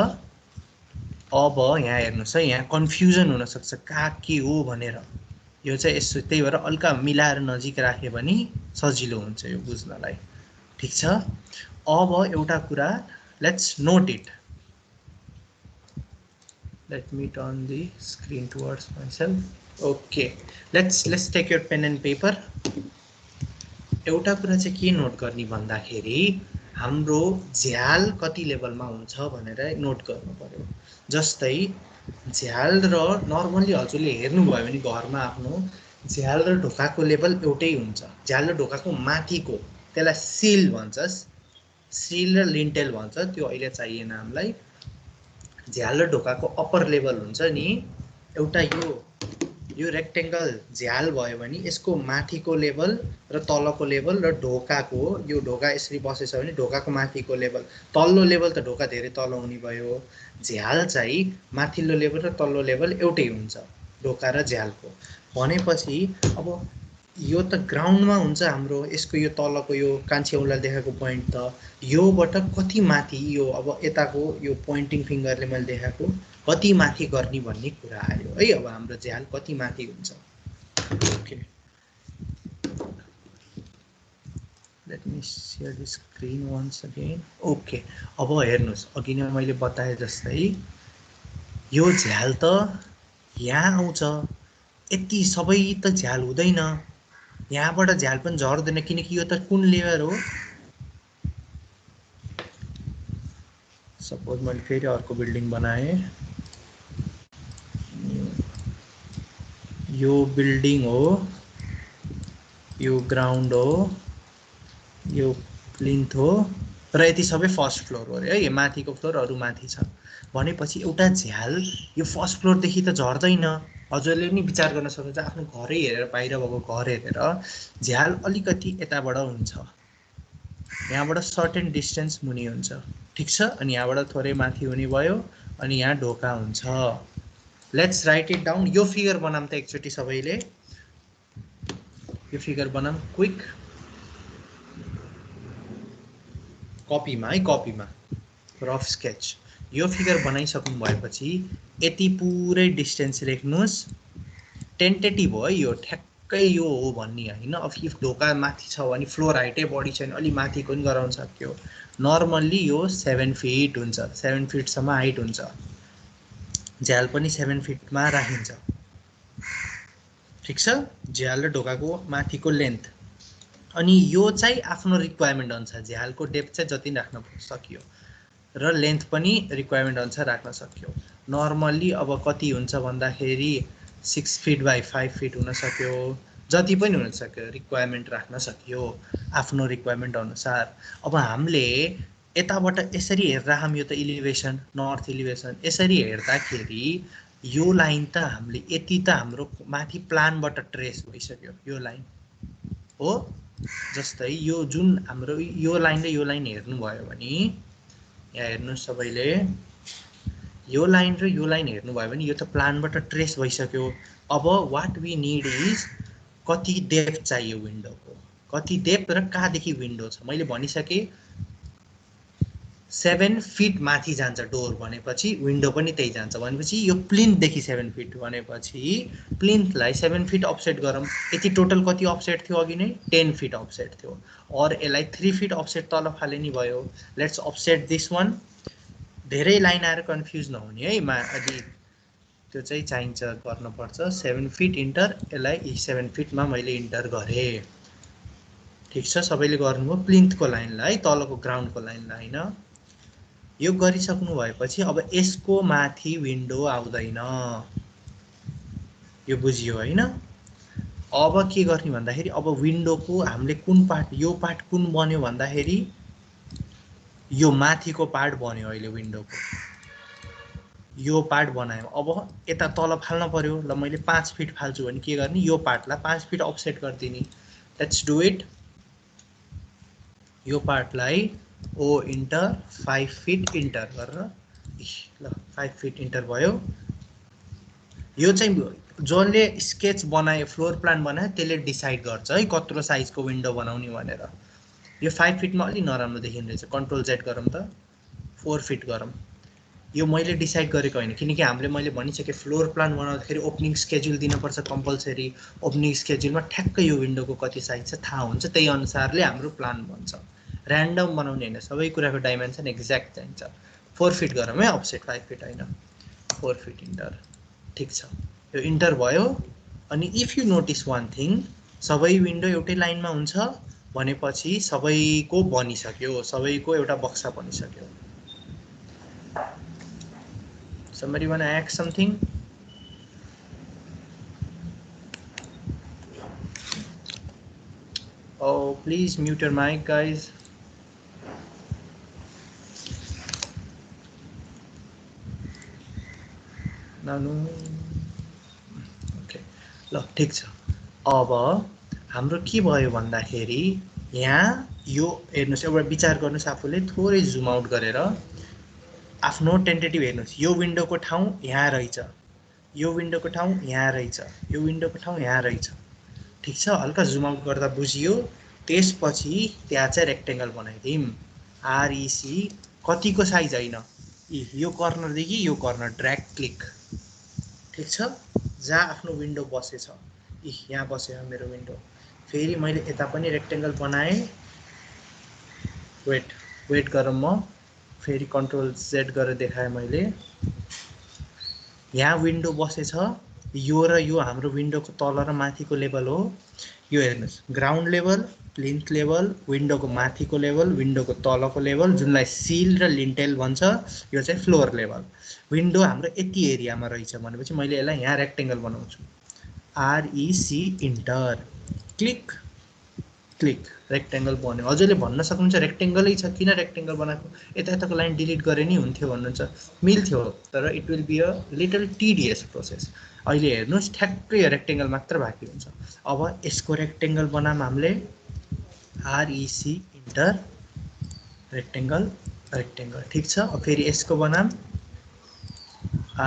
अब यहाँ हेर्नुस् है यहाँ कन्फ्युजन हुन सक्छ कहाँ के हो भनेर यो चाहिँ यसो त्यही भएर हल्का मिलाएर नजिक राख्यो भने सजिलो हुन्छ यो बुझ्नलाई ठीक छ अब एउटा कुरा let's note it let me turn the screen towards myself okay let's take your pen and paper एउटा कुरा चाहिँ के नोट गर्ने भन्दाखेरि हाम्रो झ्याल कति लेभलमा हुन्छ भनेर नोट गर्नु पर्यो जस्तै झ्याल र नर्मली हजुरले हेर्नुभयो भने घरमा आफ्नो झ्याल र ढोकाको लेभल एउटै हुन्छ झ्याल र ढोकाको माथिको त्यसलाई सिल भन्छ सिल र लिन्टेल भन्छ त्यो अहिले चाहिएन हामीलाई झ्याल र ढोकाको अप्पर लेभल हुन्छ नि एउटा यो रेक्टेंगल झ्याल भयो भने यसको माथिको लेभल र तलको लेभल र ढोकाको यो ढोका यसरी बसेछ भने ढोकाको माथिको लेभल तल्लो लेभल त ढोका धेरै तल हुने भयो झ्याल चाहिँ माथिल्लो लेभल र तल्लो लेभल एउटै हुन्छ ढोका र झ्यालको भनेपछि अब यो त ग्राउन्डमा हुन्छ हाम्रो यसको यो तलको यो कान्छे औँला देखाएको पोइन्ट त योबाट कति माथि यो अब यताको यो पोइन्टिङ फिङ्गरले मैले देखाएको कति माथि गर्ने भन्ने कुरा आयो है अब हाम्रो झ्याल कति माथि हुन्छ okay let me share the screen once again okay अब हेर्नुस् अघि नै मैले बताए जस्तै यो झ्याल त यहाँ आउँछ यति सबै त झ्याल हुँदैन यहाँबाट झ्याल पनि झर्दैन किनकि यो त कुन लेयर हो सपोज मैले फेरि अर्को बिल्डिङ बनाएँ यो बिल्डिङ हो यो ग्राउन्ड हो यो प्लिन्थ हो र यति सबै फर्स्ट फ्लोर हो है माथिको फ्लोर अरू माथि छ भनेपछि एउटा झ्याल यो फर्स्ट फ्लोरदेखि त झर्दैन हजुरले नि विचार गर्न सक्नुहुन्छ आफ्नो घरै हेरेर बाहिर भएको घर हेरेर झ्याल अलिकति यताबाट हुन्छ यहाँबाट सर्टेन डिस्टेन्स मुनि हुन्छ ठीक छ अनि यहाँबाट थोरै माथि हुने भयो अनि यहाँ ढोका हुन्छ लेट्स राइट इट डाउन यो फिगर बनाम त एकचोटि सबैले यो फिगर बनाम क्विक कपीमा है कपीमा रफ स्केच यो फिगर बनाइसक्नु भएपछि यति पुरै डिस्टेन्स लेख्नुस् टेन्टेटिभ हो है यो ठ्याक्कै यो हो भन्ने हैन अब इफ ढोका माथि छ भने फ्लोर हाइटै बढी छ भने अलि माथि पनि गराउन सक्यो नर्मल्ली यो 7 फिट हुन्छ 7 फिटसम्म हाइट हुन्छ झ्याल पनि 7 फिटमा राखिन्छ ठीक छ झ्याल र ढोकाको माथिको लेन्थ अनि यो चाहिँ आफ्नो रिक्वायरमेन्ट अनुसार झ्यालको डेप्थ चाहिँ जति राख्न सकियो र लेन्थ पनि रिक्वायरमेन्ट अनुसार राख्न सक्यो नर्मल्ली अब कति हुन्छ भन्दाखेरि 6 फिट बाई 5 फिट हुन सक्यो जति पनि हुन सक्यो रिक्वायरमेन्ट राख्न सक्यो आफ्नो रिक्वायरमेन्ट अनुसार अब हामीले यताबाट यसरी हेर्दा हामी यो त इलिभेसन नर्थ इलिभेसन यसरी हेर्दाखेरि यो लाइन त हामीले यति त हाम्रो माथि प्लानबाट ट्रेस भइसक्यो यो लाइन हो जस्तै यो जुन हाम्रो यो लाइन र यो लाइन हेर्नुभयो भने यहाँ हेर्नु सबैले यो लाइन र यो लाइन हेर्नुभयो भने यो त प्लानबाट ट्रेस भइसक्यो। अब वाट वी निड इज कति डेप्थ चाहियो विन्डोको, कति डेप्थ र कहाँदेखि विन्डो छ। मैले भनिसकेँ 7 फिट माथि जान्छ डोर भनेपछि विन्डो पनि त्यही जान्छ भनेपछि यो प्लिन्थदेखि 7 फिट भनेपछि प्लिन्थलाई 7 फिट अफसेट गरौँ। यति टोटल कति अफसेट थियो अघि नै 10 फिट अफसेट थियो और यसलाई 3 फिट अफसेट तल फाले नि भयो। Let's offset this one. धेरै लाइन आएर कन्फ्युज नहुने है अलि त्यो चाहिँ चाहिन्छ गर्नुपर्छ। 7 फिट इन्टर, यसलाई 7 फिटमा मैले इन्टर गरेँ। ठिक छ, सबैले गर्नुभयो प्लिन्थको लाइनलाई, तलको ग्राउन्डको लाइनलाई होइन। यो गरिसक्नु भएपछि अब यसको माथि विन्डो आउँदैन, यो बुझियो होइन। अब के गर्ने भन्दाखेरि अब विन्डोको हामीले कुन पार्ट, यो पार्ट कुन बन्यो भन्दाखेरि यो माथिको पार्ट बन्यो। अहिले विन्डोको यो पार्ट बनायो। अब यता तल फाल्न पर्यो। ल मैले 5 फिट फाल्छु भने के गर्ने, यो पार्टलाई 5 फिट अफसेट गरिदिने। Let's do it. यो पार्टलाई ओ इन्टर 5 फिट इन्टर गरेर ल 5 फिट इन्टर भयो। यो चाहिँ जसले स्केच बनायो, फ्लोर प्लान बनायो त्यसले डिसाइड गर्छ है कत्रो साइजको विन्डो बनाउने भनेर। यो 5 फिटमा अलि नराम्रो देखिँदैछ, कन्ट्रोल जेड गरौँ त, 4 फिट गरौँ। यो मैले डिसाइड गरेको होइन, किनकि हामीले मैले भनिसकेँ फ्लोर प्लान बनाउँदाखेरि ओपनिङ स्केड्युल दिनुपर्छ कम्पलसरी। ओपनिङ स्केड्युलमा ठ्याक्कै यो विन्डोको कति साइज छ थाहा हुन्छ, त्यही अनुसारले हाम्रो प्लान बन्छ। ऱ्यान्डम बनाउने होइन, सबै कुराको डाइमेन्सन एक्ज्याक्ट चाहिन्छ। 4 फिट गरौँ है अफसेट, 5 फिट होइन। 4 फिट इन्टर। ठिक छ, यो इन्टर भयो। अनि if you notice one thing, सबै विन्डो एउटै लाइनमा हुन्छ भनेपछि सबैको बनिसक्यो, सबैको एउटा बक्सा बनिसक्यो। Somebody want to ask something? Oh, please mute your mic, guys. No. Okay. ल ठिक छ। अब हाम्रो के भयो भन्दाखेरि यहाँ यो हेर्नुहोस्, एउटा विचार गर्नुहोस् आफूले, थोरै जुम आउट गरेर आफ्नो टेन्टेटिभ हेर्नुहोस्। यो विन्डोको ठाउँ यहाँ रहेछ, यो विन्डोको ठाउँ यहाँ रहेछ, यो विन्डोको ठाउँ यहाँ रहेछ। ठिक छ, हल्का जुम आउट गर्दा बुझियो। त्यसपछि त्यहाँ चाहिँ रेक्टेङ्गल बनाइदिउँ। आरइसी कतिको साइज होइन, यो कर्नरदेखि यो कर्नर ड्र्याग क्लिक। ठिक छ, जहाँ आफ्नो विन्डो बसेछ, यहाँ बस्यो मेरो विन्डो। फेरि मैले यता पनि रेक्टेङ्गल बनाएँ। वेट गरौँ, म फेरि कन्ट्रोल जेड गरेर देखाएँ मैले। यहाँ विन्डो बसेछ, यो र यो हाम्रो विन्डोको तल र माथिको लेभल हो। यो हेर्नुहोस्, ग्राउन्ड लेभल, प्लिन्थ लेभल, विन्डोको माथिको लेभल, विन्डोको तलको लेभल, जुनलाई सिल र लिन्टेल भन्छ, यो चाहिँ फ्लोर लेभल। विन्डो हाम्रो यति एरियामा रहेछ भनेपछि मैले यसलाई यहाँ रेक्टेङ्गल बनाउँछु। आरइसी इन्टर, क्लिक क्लिक, रेक्टेङ्गल बन्यो। हजुरले भन्न सक्नुहुन्छ रेक्टेङ्गलै छ, किन रेक्टेङ्गल बनाएको, यताको लाइन डिलिट गरे नि हुन्थ्यो भन्नुहुन्छ। मिल्थ्यो, तर it will be a little tedious process. अहिले हेर्नुहोस् ठ्याक्कै रेक्टेङ्गल मात्र बाँकी हुन्छ। अब यसको रेक्टेङ्गल बनाऊँ हामीले। आरइसी इन्टर, रेक्टेङ्गल रेक्टेङ्गल। ठिक छ, अब फेरि यसको बनाऊँ।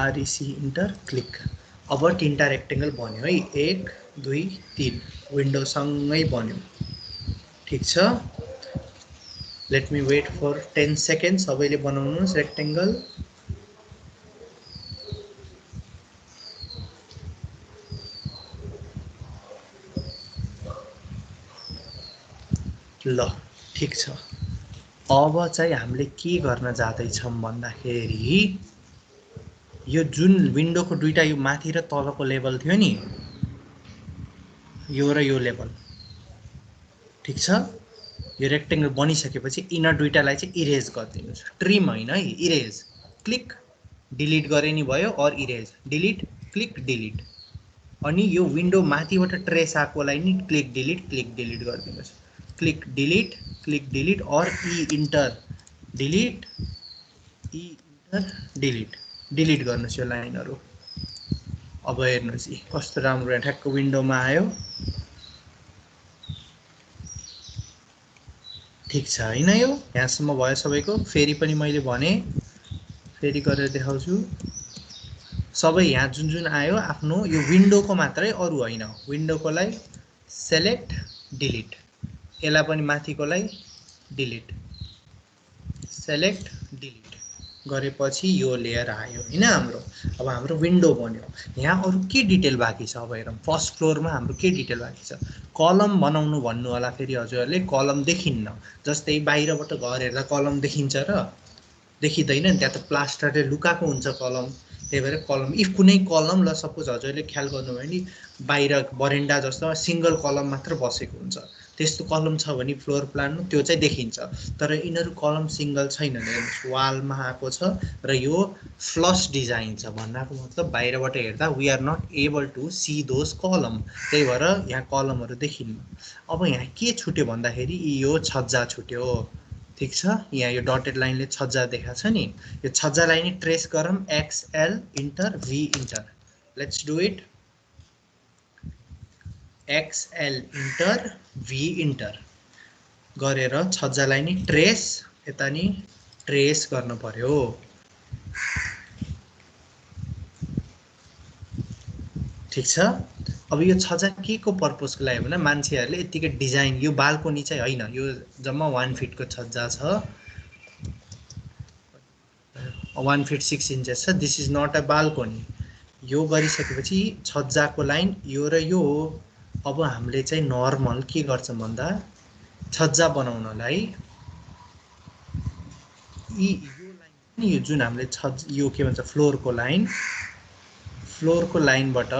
आरइसी इन्टर, क्लिक। अब 3टा रेक्टेङ्गल बन्यो है, 1 2 3 विन्डोसँगै बन्यो। ठिक छ, let me wait for 10 second. सबैले बनाउनुहोस् रेक्टेङ्गल। ल ठिक छ, अब चाहिँ हामीले के गर्न जाँदैछौँ भन्दाखेरि यो जुन विन्डोको दुईटा यो माथि र तलको लेभल थियो नि, यो र यो लेभल। ठिक छ, यो रेक्टेङ्गल बनिसकेपछि इनर दुईटालाई चाहिँ इरेज गरिदिनुहोस्। ट्रिम होइन है, इरेज। क्लिक, डिलिट गरे नि भयो, और इरेज, डिलिट, क्लिक डिलिट। अनि यो विन्डो माथिबाट ट्रेस आएकोलाई नि क्लिक डिलिट गरिदिनुहोस्। क्लिक डिलिट और ई इन्टर, डिलिट, ई इन्टर, डिलिट गर्नुहोस् यो लाइनहरू। अब हेर्नुहोस् कस्तो राम्रो ठ्याक्क विन्डोमा आयो। ठिक छ होइन, यो यहाँसम्म भयो सबैको। फेरि पनि मैले भने, फेरि गरेर देखाउँछु। सबै यहाँ जुन जुन आयो आफ्नो यो विन्डोको मात्रै, अरू होइन। विन्डोकोलाई सेलेक्ट डिलिट, यसलाई पनि माथिकोलाई डिलिट, सेलेक्ट डिलिट गरेपछि यो लेयर आयो हैन हाम्रो। अब हाम्रो विन्डो बन्यो। यहाँ अरू के डिटेल बाँकी छ अब हेरौँ। फर्स्ट फ्लोरमा हाम्रो के डिटेल बाँकी छ? कलम बनाउनु भन्नु होला फेरि हजुरहरूले। कलम देखिन्न, जस्तै बाहिरबाट घर हेर्दा कलम देखिन्छ र देखिँदैन नि, त्यहाँ त प्लास्टरले लुकाएको हुन्छ कलम। त्यही भएर कलम, इफ कुनै कलम, ल सपोज हजुरले ख्याल गर्नुभयो भने बाहिर बरेन्डा जस्तो सिङ्गल कलम मात्र बसेको हुन्छ, त्यस्तो कलम छ भने फ्लोर प्लानमा त्यो चाहिँ देखिन्छ। तर यिनीहरू कलम सिङ्गल छैन, वालमा आएको छ र यो फ्लस डिजाइन छ। भन्नाको मतलब बाहिरबाट हेर्दा we are not able to see those column, त्यही भएर यहाँ कलमहरू देखिन्न। अब यहाँ के छुट्यो भन्दाखेरि यो छज्जा छुट्यो। ठिक छ, यहाँ यो डटेड लाइनले छज्जा देखाएको छ नि, यो छज्जालाई नि ट्रेस गरौँ। XL enter V enter, let's do it. XL enter V enter गरेर छज्जालाई नि ट्रेस, यता नि ट्रेस गर्नु पर्यो। ठिक छ। अब यो छज्जा के को पर्पजको लागि भने मान्छेहरूले यतिकै डिजाइन, यो बाल्कोनी चाहिँ होइन, यो जम्मा 1 फिटको छज्जा छ, 1 फिट 6 इन्चेस छ। This is not a balcony. यो गरिसकेपछि छज्जाको लाइन यो र यो हो। अब हामीले चाहिँ नर्मल के गर्छौँ भन्दा छज्जा बनाउनलाई यो लाइन, यो जुन हामीले यो के भन्छ फ्लोरको लाइन, फ्लोरको लाइनबाट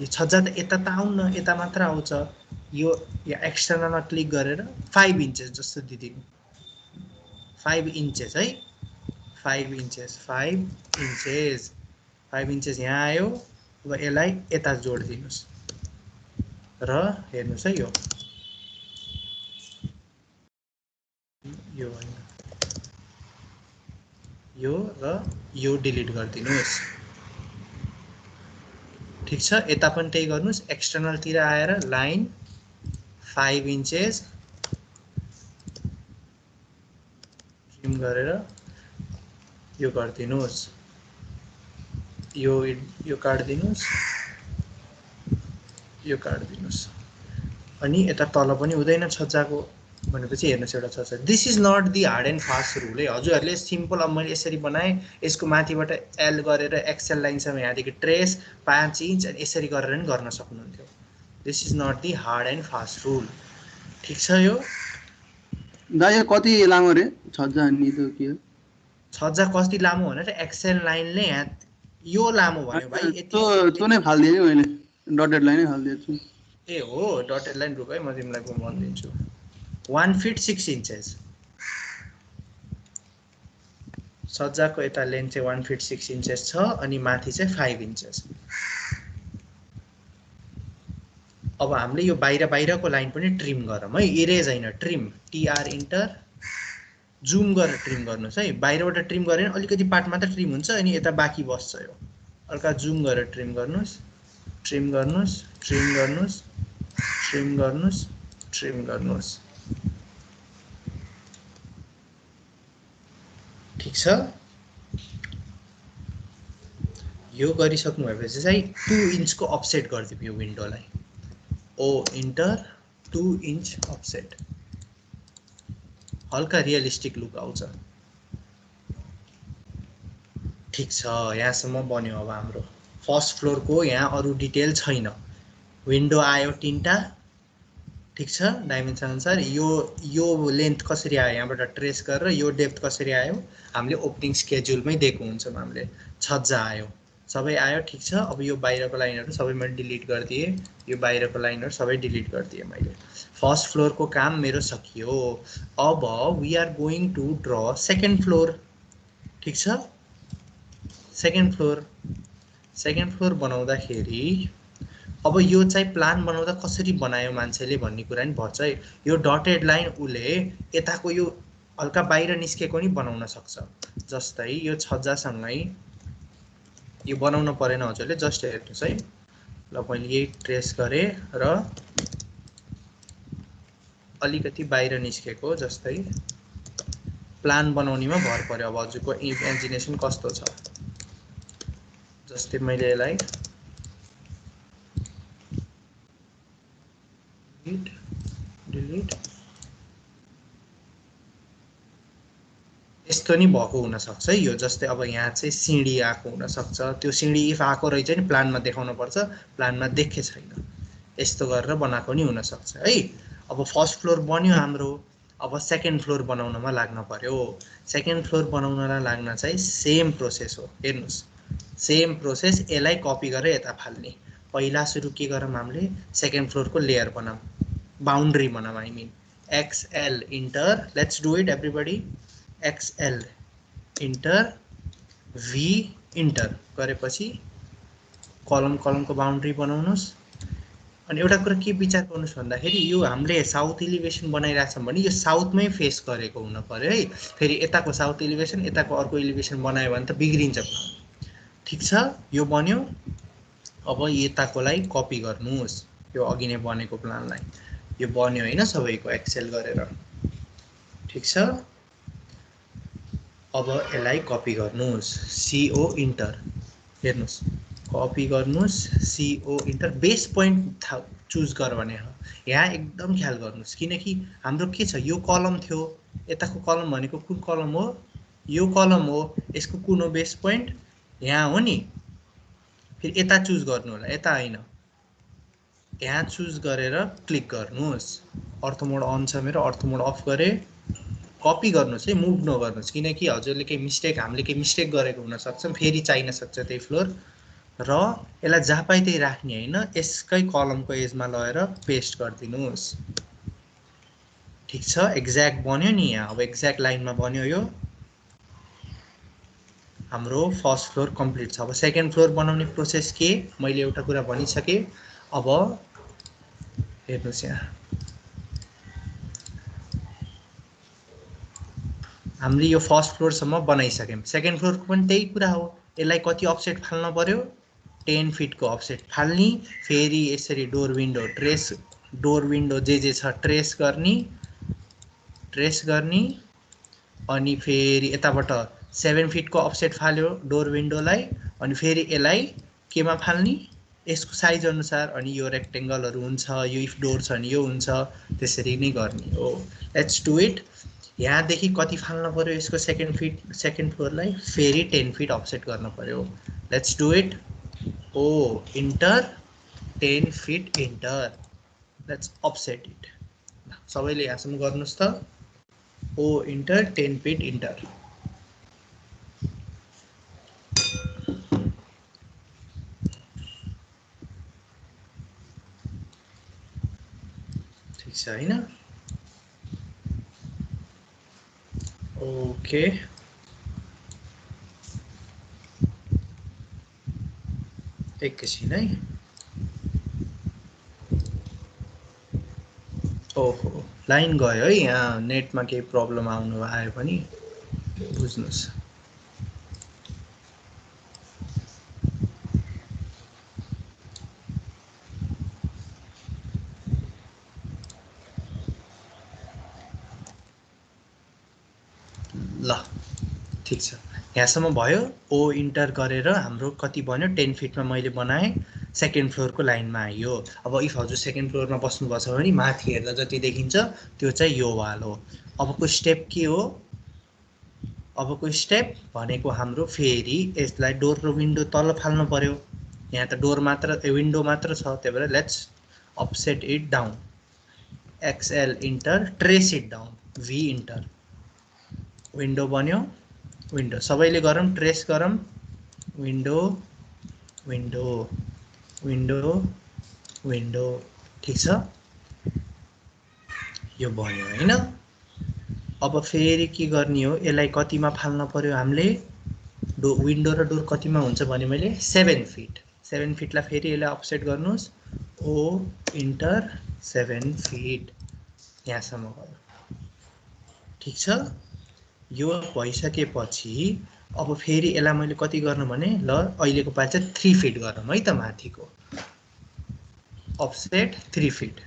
यो छज्जा त यता त आउन, यता मात्र आउँछ। यो एक्सटर्नलमा क्लिक गरेर 5 इन्चेस जस्तो दिदिनु, 5 इन्चेस है, 5 इन्चेस, 5 इन्चेस यहाँ आयो। अब यसलाई यता जोडिदिनुहोस् र हेर्नुहोस् है, यो होइन, यो र यो डिलिट गरिदिनुहोस्। ठिक छ, यता पनि त्यही गर्नुहोस्। एक्सटर्नलतिर आएर लाइन 5 इन्चेस ट्रिम गरेर यो गरिदिनुहोस्, यो काटिदिनुहोस्, यो काटिदिनुहोस्। अनि यता तल पनि हुँदैन छज्जाको भनेपछि हेर्नुहोस् एउटा छज्जा। This is not the hard and fast rule है। हजुरहरूले सिम्पल, अब मैले यसरी बनाएँ, यसको माथिबाट एल गरेर एक्सएल लाइनसम्म यहाँदेखि ट्रेस 5 इन्च अनि यसरी गरेर पनि गर्न सक्नुहुन्थ्यो। This is not the hard and fast rule. ठिक छ। यो दाइ कति लामो रे छज्जा? अनि त्यो के हो छज्जा कति लामो भनेर एक्सएल लाइनले यहाँ यो लामो भन्यो भाइ, त्यो नै फाल्दिएँ नि मैले, डटेड लाइनै फालिदिएछु। ए हो, डटेड लाइन रुक है, म तिमीलाई भनिदिन्छु। 1 फिट 6 इन्चेस सज्जाको यता लेन्थ चाहिँ 1 फिट 6 इन्चेस छ अनि माथि चाहिँ 5 इन्चेस। अब हामीले यो बाहिरको लाइन पनि ट्रिम गरौँ है, इरेज होइन, ट्रिम, टीआर इन्टर, जुम गरेर ट्रिम गर्नुहोस् है। बाहिरबाट ट्रिम गऱ्यो भने अलिकति पार्ट मात्र ट्रिम हुन्छ अनि यता बाँकी बस्छ। यो हल्का जुम गरेर ट्रिम गर्नुहोस्, ट्रिम गर्नुहोस्, ट्रिम गर्नुहोस्, ट्रिम गर्नुहोस्, ट्रिम गर्नुहोस्। ठिक छ। यो गरिसक्नु भएपछि चाहिँ 2 इन्चको अफसेट गरिदिउँ यो विन्डोलाई। ओ इन्टर 2 इन्च अफसेट, हल्का रियलिस्टिक लुक आउँछ। ठिक छ, यहाँसम्म बन्यो। अब हाम्रो फर्स्ट फ्लोरको यहाँ अरू डिटेल छैन। विन्डो आयो 3टा। ठिक छ, डाइमेन्सन अनुसार यो लेन्थ कसरी आयो यहाँबाट ट्रेस गरेर यो डेप्थ कसरी आयो हामीले ओपनिङ स्केड्युलमै दिएको हुन्छौँ। हामीले छज्जा आयो, सबै आयो। ठिक छ। अब यो बाहिरको लाइनहरू सबै मैले डिलिट गरिदिएँ, यो बाहिरको लाइनहरू सबै डिलिट गरिदिएँ मैले। फर्स्ट फ्लोरको काम मेरो सकियो। अब we are going to draw second floor. ठिक छ। सेकेन्ड फ्लोर बनाउँदाखेरि अब यो चाहिँ प्लान बनाउँदा कसरी बनायो मान्छेले भन्ने कुरा नि भन्छ है। यो डटेड लाइन उसले यताको यो हल्का बाहिर निस्केको नि बनाउन सक्छ। जस्तै यो छज्जासँगै यो बनाउन परेन हजुरले, जस्ट हेर्नुहोस् है। ल मैले यही ट्रेस गरेँ र अलिकति बाहिर निस्केको, जस्तै प्लान बनाउनेमा भर पर्यो अब हजुरको इमेजिनेसन कस्तो छ जस्तै मैले यसलाई डिलिट यस्तो नि भएको हुन सक्छ है यो जस्तै अब यहाँ चाहिँ सिडी आएको हुन सक्छ त्यो सिडी इफ आएको रहेछ नि प्लानमा देखाउनु पर्छ प्लानमा देखे छैन यस्तो गरेर बनाएको नि हुन सक्छ है अब फर्स्ट फ्लोर बन्यो हाम्रो अब सेकेन्ड फ्लोर बनाउनमा लाग्न पर्यो सेकेन्ड फ्लोर बनाउनलाई लाग्न चाहिँ सेम प्रोसेस हो हेर्नुस् सेम प्रोसेस यसलाई कपी गरेर यता फाल्ने पहिला सुरु के गरौँ हामीले सेकेन्ड फ्लोरको लेयर बनाऊ बाउन्ड्री बनाऊ I mean XL enter let's do it everybody XL enter V enter गरेपछि कलमको बाउन्ड्री बनाउनुस् अनि एउटा कुरा के विचार गर्नुस् भन्दाखेरि यो हामीले साउथ एलिभेसन बनाइराछौँ भने यो साउथमै फेस गरेको हुन पर्यो है फेरि यताको साउथ एलिभेसन यताको अर्को एलिभेसन बनायो भने त बिग्रिन्छ ठीक छ यो बन्यो अब यताकोलाई कपी गर्नुस् यो अघि नै बनेको प्लानलाई यो बन्यो हैन सबैको एक्सेल गरेर ठीक छ अब यसलाई कपी गर्नुस् CO इन्टर हेर्नुस् कपी गर्नुस् CO enter base point choose गर भने यहाँ एकदम ख्याल गर्नुस् किनकि हाम्रो के छ यो कलम थियो यताको कलम भनेको कुन कलम हो यो कलम हो यसको कुन हो बेस पोइन्ट यहाँ हो नि फेरि यता चुज गर्नु होला यता हैन यहाँ चुज गरेर क्लिक गर्नुस् अर्थ मोड अन छ मेरो अर्थ मोड अफ गरे कपी गर्नुस् है मुभ नगर्नुस् किनकि हजुरले केही मिस्टेक हामीले केही मिस्टेक गरेको हुन सक्छ फेरि चाहिन सक्छ त्यही फ्लोर र यसलाई जहाँ पाए त्यही राख्ने हैन यसकै कलमको एजमा लगेर पेस्ट गरिदिनुस् ठीक छ एक्ज्याक्ट बन्यो नि यहाँ अब एक्ज्याक्ट लाइनमा बन्यो यो हाम्रो फर्स्ट फ्लोर कम्प्लिट छ अब सेकेन्ड फ्लोर बनाउने प्रोसेस के मैले एउटा कुरा भनिसके अब हेर्नुस् यहाँ हामीले यो फर्स्ट फ्लोर सम्म बनाइसक्यौं सेकेन्ड फ्लोरको पनि त्यही कुरा हो यसलाई कति अफसेट फाल्न पर्यो 10 फिट को अफसेट फाल्नी फेरि यसरी door window trace door window जे छ ट्रेस गर्ने अनि फेरि यताबाट 7 फिट को अफसेट फाल्यो डोर विन्डोलाई अनि फेरि यसलाई केमा फाल्नी यसको साइज अनुसार अनि यो रेक्टेंगलहरु हुन्छ यो इफ डोर छ नि यो हुन्छ त्यसरी नै गर्ने हो लेट्स डु इट यहाँ देखि कति फाल्न पर्यो यसको सेकेन्ड फ्लोरलाई फेरि 10 फिट अफसेट गर्न पर्यो let's do it O enter 10 feet enter let's offset it सबैले यहाँसम्म गर्नुस् त ओ इन्टर 10 फिट इन्टर ठीक छ हैन ओके एकैछिन है ओहो लाइन गयो है यहाँ नेटमा केही प्रब्लम आउनु आयो पनि बुझ्नुस् ल ठीक छ यहाँसम्म भयो ओ इन्टर गरेर हाम्रो कति बन्यो 10 फिटमा मैले बनाए सेकेन्ड फ्लोरको लाइनमा आयो अब इफ हजुर सेकेन्ड फ्लोरमा बस्नुभछ भने माथि हेर्दा जति देखिन्छ त्यो चाहिँ यो वाल हो अबको स्टेप के हो अबको स्टेप भनेको हाम्रो फेरि यसलाई डोर र विन्डो तल फाल्नु पर्यो यहाँ त डोर मात्र विन्डो मात्र छ त्यही भएर let's offset it down XL enter trace it down V enter window बन्यो विन्डो सबैले गरौँ ट्रेस गरौँ विन्डो विन्डो विन्डो विन्डो ठीक छ यो बन्यो हैन अब फेरि के गर्ने हो यसलाई कतिमा फाल्न पर्यो हामीले विन्डो र डोर कतिमा हुन्छ भने मैले 7 फिटलाई फेरि यसलाई अफसेट गर्नुस् ओ इन्टर 7 फिट यहाँसम्म गयो ठीक छ यो भइसकेपछि अब फेरि यसलाई मैले कति गर्नु भने ल अहिलेको पाल चाहिँ 3 फिट गरौँ है त माथिको अफसेट 3 फिट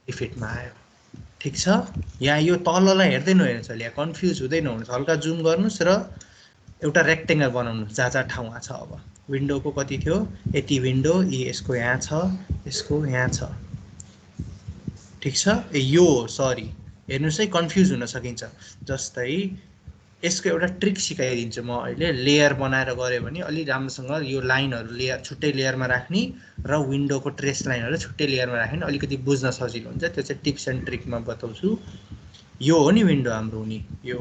3 फिटमा आयो ठिक छ। यहाँ यो तललाई हेर्दै नहेर्नुहोस् अहिले, यहाँ कन्फ्युज हुँदै नहुनुहोस्, हल्का जुम गर्नुहोस् र एउटा रेक्टेङ्गल बनाउनुहोस् जहाँ जहाँ ठाउँमा छ। अब विन्डोको कति थियो, यति विन्डो, यसको यहाँ छ, यसको यहाँ छ, ठिक छ। यो सरी हेर्नुहोस् है, कन्फ्युज हुन सकिन्छ। जस्तै यसको एउटा ट्रिक सिकाइदिन्छु म अहिले। लेयर बनाएर गऱ्यो भने अलि राम्रोसँग यो लाइनहरू लेयर छुट्टै लेयरमा राख्ने र विन्डोको ट्रेस लाइनहरू छुट्टै लेयरमा राख्ने, अलिकति बुझ्न सजिलो हुन्छ। त्यो चाहिँ टिप्स एन्ड ट्रिकमा बताउँछु। यो हो नि विन्डो हाम्रो हुने, यो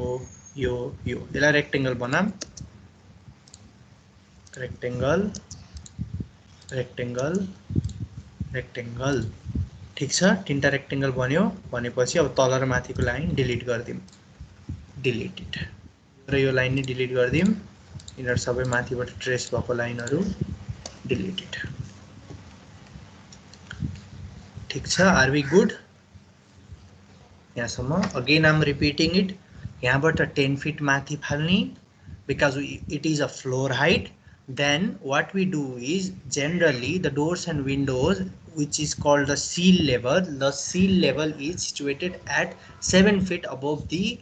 यो यो यसलाई रेक्टेङ्गल बनाम, रेक्टेङ्गल रेक्टेङ्गल रेक्टेङ्गल, ठिक छ। तिनवटा रेक्टेङ्गल बन्यो भनेपछि अब तल र माथिको लाइन डिलिट गरिदिउँ, डिलिटेड, र यो लाइन नै डिलिट गरिदिउँ। यिनीहरू सबै माथिबाट ट्रेस भएको लाइनहरू डिलिटेड, ठिक छ। आर वी गुड यहाँसम्म? Again I'm repeating it. यहाँबाट 10 फिट माथि फाल्ने, because it is a floor height. Then what we do is generally the doors and windows, which is called the seal level, the seal level is situated at 7 feet above the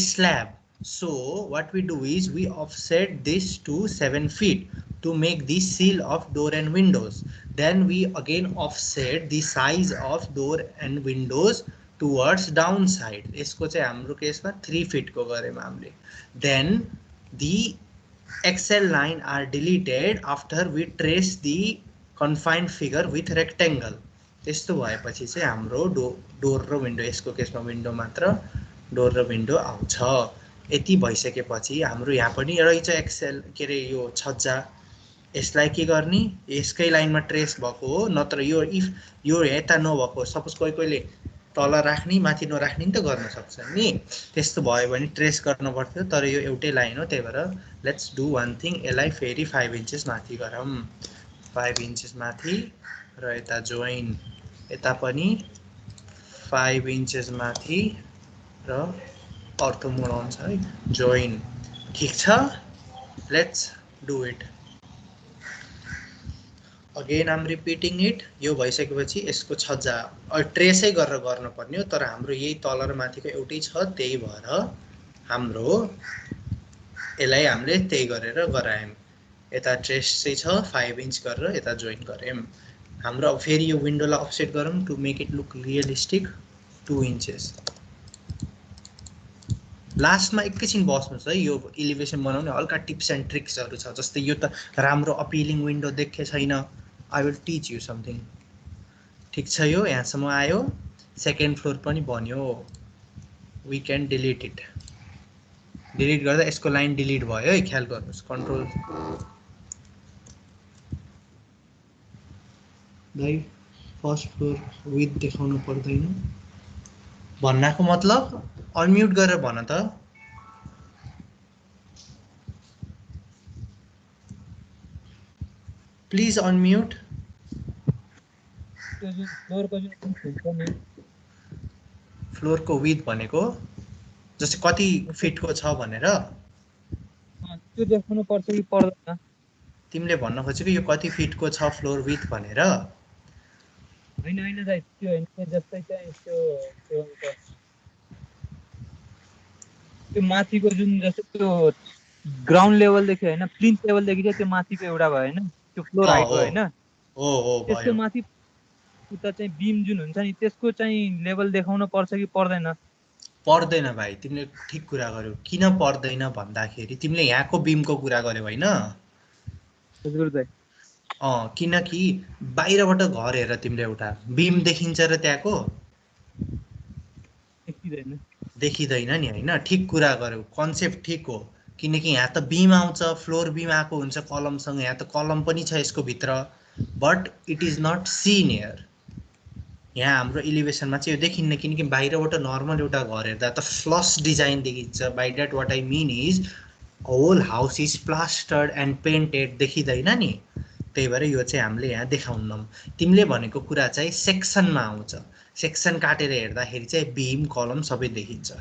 slab. So what we do is we offset this to 7 feet to make the seal of door and windows. Then we again offset the size of door and windows towards downside. यसको चाहिँ हाम्रो केसमा 3 feet को गरेमा हामीले। Then the Excel line are deleted after we trace the confined figure with rectangle. त्यस्तो भएपछि चाहिँ हाम्रो डोर र विन्डो, यसको केसमा विन्डो मात्र, डोर र विन्डो आउँछ। यति भइसकेपछि हाम्रो यहाँ पनि रहेछ एक्सेल, के अरे यो छज्जा। यसलाई के गर्ने, यसकै लाइनमा ट्रेस भएको हो, नत्र यो इफ यो यता नभएको, सपोज कोही कोहीले तल राख्ने माथि नराख्ने नि त गर्न सक्छ नि। त्यस्तो भयो भने ट्रेस गर्न पर्थ्यो, तर यो एउटै लाइन हो, त्यही भएर लेट्स डु वान थिङ, यसलाई फेरि 5 इन्चेस माथि गरौँ, 5 इन्चेस माथि, र यता जोइन, यता पनि 5 इन्चेस माथि र अर्थो मोडाउँछ है, जोइन, ठिक छ। Let's do it again I'm repeating it. यो भइसकेपछि यसको छज्जा ट्रेसै गरेर गर्नुपर्ने हो, तर हाम्रो यही तल र माथिको एउटै छ, त्यही भएर हाम्रो यसलाई हामीले त्यही गरेर गरायौँ। यता ट्रेस चाहिँ छ 5 इन्च गरेर यता जोइन गऱ्यौँ। हाम्रो अब फेरि यो विन्डोलाई अफसेट गरौँ to make it look realistic, 2 inches. लास्टमा एकैछिन बस्नुहोस् है, यो इलिभेसन बनाउने हल्का टिप्स एन्ड ट्रिक्सहरू छ। जस्तै यो त राम्रो अपिलिङ विन्डो देखे छैन, I will teach you something, ठिक छ। यो यहाँसम्म आयो, सेकेन्ड फ्लोर पनि बन्यो, we can delete it. Delete गर्दा यसको लाइन डिलिट भयो है, ख्याल गर्नुहोस्। कन्ट्रोल दाइ, फर्स्ट फ्लोर विथ देखाउनु पर्दैन भन्नाको मतलब अनम्युट गरेर भन त। Please unmute. फ्लोरको विथ भनेको जस्तै कति फिटको छ भनेर त्यो देखाउनु पर्छ कि पर्दैन? तिमीले भन्न खोजेको यो कति फिटको छ फ्लोर विथ भनेर? होइन होइन दाइ, त्यो होइन, जस्तै चाहिँ त्यो माथिको जुन जस्तो त्यो ग्राउन्ड लेभलदेखि होइन, प्लिन्थ लेभलदेखि चाहिँ त्यो माथिको एउटा भयो होइन, त्यो फ्लोर हाइट भयो होइन, त्यसको माथि उता चाहिँ बिम जुन हुन्छ नि त्यसको चाहिँ लेभल देखाउन पर्छ कि पर्दैन? पर्दैन भाइ, तिमीले ठिक कुरा गर्यौ। किन पर्दैन भन्दाखेरि तिमीले यहाँको बिमको कुरा गर्यौ होइन? हजुर दाइ। किनकि बाहिरबाट घर हेर, तिमीले एउटा बिम देखिन्छ र त्यहाँको देखिँदैन नि होइन? ठिक कुरा गर्यौ, कन्सेप्ट ठिक हो। किनकि यहाँ त बिम आउँछ, फ्लोर बिम आएको हुन्छ कलमसँग, यहाँ त कलम पनि छ यसको भित्र, but it is not seen here. यहाँ हाम्रो इलिभेसनमा चाहिँ यो देखिन्न, किनकि बाहिरबाट नर्मल एउटा घर हेर्दा त फ्लस डिजाइन देखिन्छ। By that what I mean is whole house is plastered and painted, देखिँदैन नि। त्यही भएर यो चाहिँ हामीले यहाँ देखाउनौँ। तिमीले भनेको कुरा चाहिँ सेक्सनमा आउँछ, सेक्सन काटेर हेर्दाखेरि चाहिँ बिम कलम सबै देखिन्छ।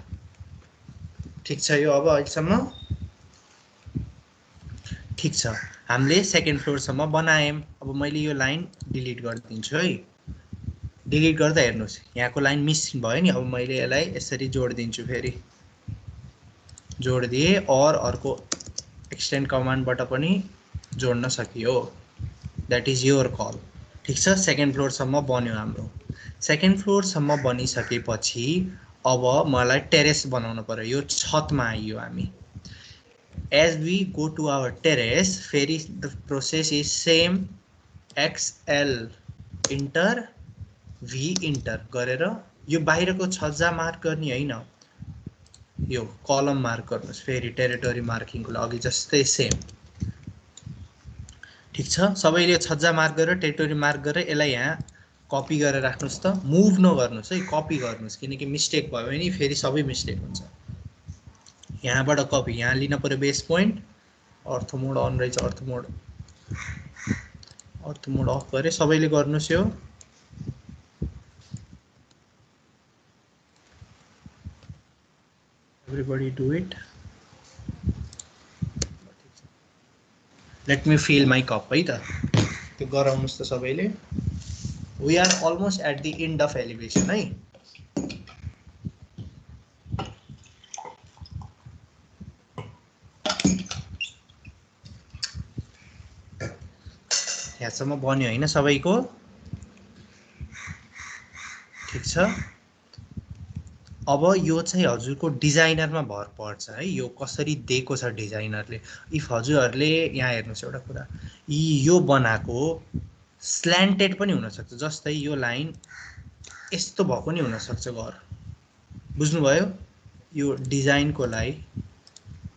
ठिक छ यो? अब अहिलेसम्म ठिक छ। हामीले सेकेन्ड फ्लोरसम्म बनायौँ। अब मैले यो लाइन डिलिट गरिदिन्छु है, डिलिट गर्दा हेर्नुहोस् यहाँको लाइन मिस भयो नि। अब मैले यसलाई यसरी जोडिदिन्छु, फेरि जोडिदिएँ और अर्को एक्सटेन्ड कमान्डबाट पनि जोड्न सकियो। That is your call. ठिक छ, सेकेन्ड फ्लोरसम्म बन्यो हाम्रो। सेकेन्ड फ्लोरसम्म बनिसकेपछि अब मलाई टेरेस बनाउनु पर्यो। यो छतमा आइयो हामी। As we go to our terrace, फेरि the process is same. XL enter V enter गरेर यो बाहिरको छज्जा मार्क गर्ने होइन, यो कलम मार्क गर्नुहोस्। फेरि टेरिटोरी मार्किङको लागि जस्तै सेम। ठिक छ, सबैले छज्जा मार्क गरेर टेरिटोरी मार्क गरेर यसलाई यहाँ कपी गरेर राख्नुहोस् त। मुभ नगर्नुहोस् है, कपी गर्नुहोस्, किनकि मिस्टेक भयो भने फेरि सबै मिस्टेक हुन्छ। यहाँबाट कपी, यहाँ लिन पर्यो base point. Ortho mode on रहेछ, अर्थ मोड अफ गरे। सबैले गर्नुहोस् यो। Everybody do it. Let me fill my cup है त। त्यो गराउनुस् त सबैले। We are almost at the end of elevation है। यहाँसम्म बन्यो होइन सबैको? ठिक छ। अब यो चाहिँ हजुरको डिजाइनरमा भर पर्छ है, यो कसरी दिएको छ डिजाइनरले। इफ हजुरहरूले यहाँ हेर्नुहोस् एउटा कुरा, यो बनाएको स्ल्यान्टेड पनि हुनसक्छ। जस्तै यो लाइन यस्तो भएको नि हुनसक्छ घर, बुझ्नुभयो? यो डिजाइनको लागि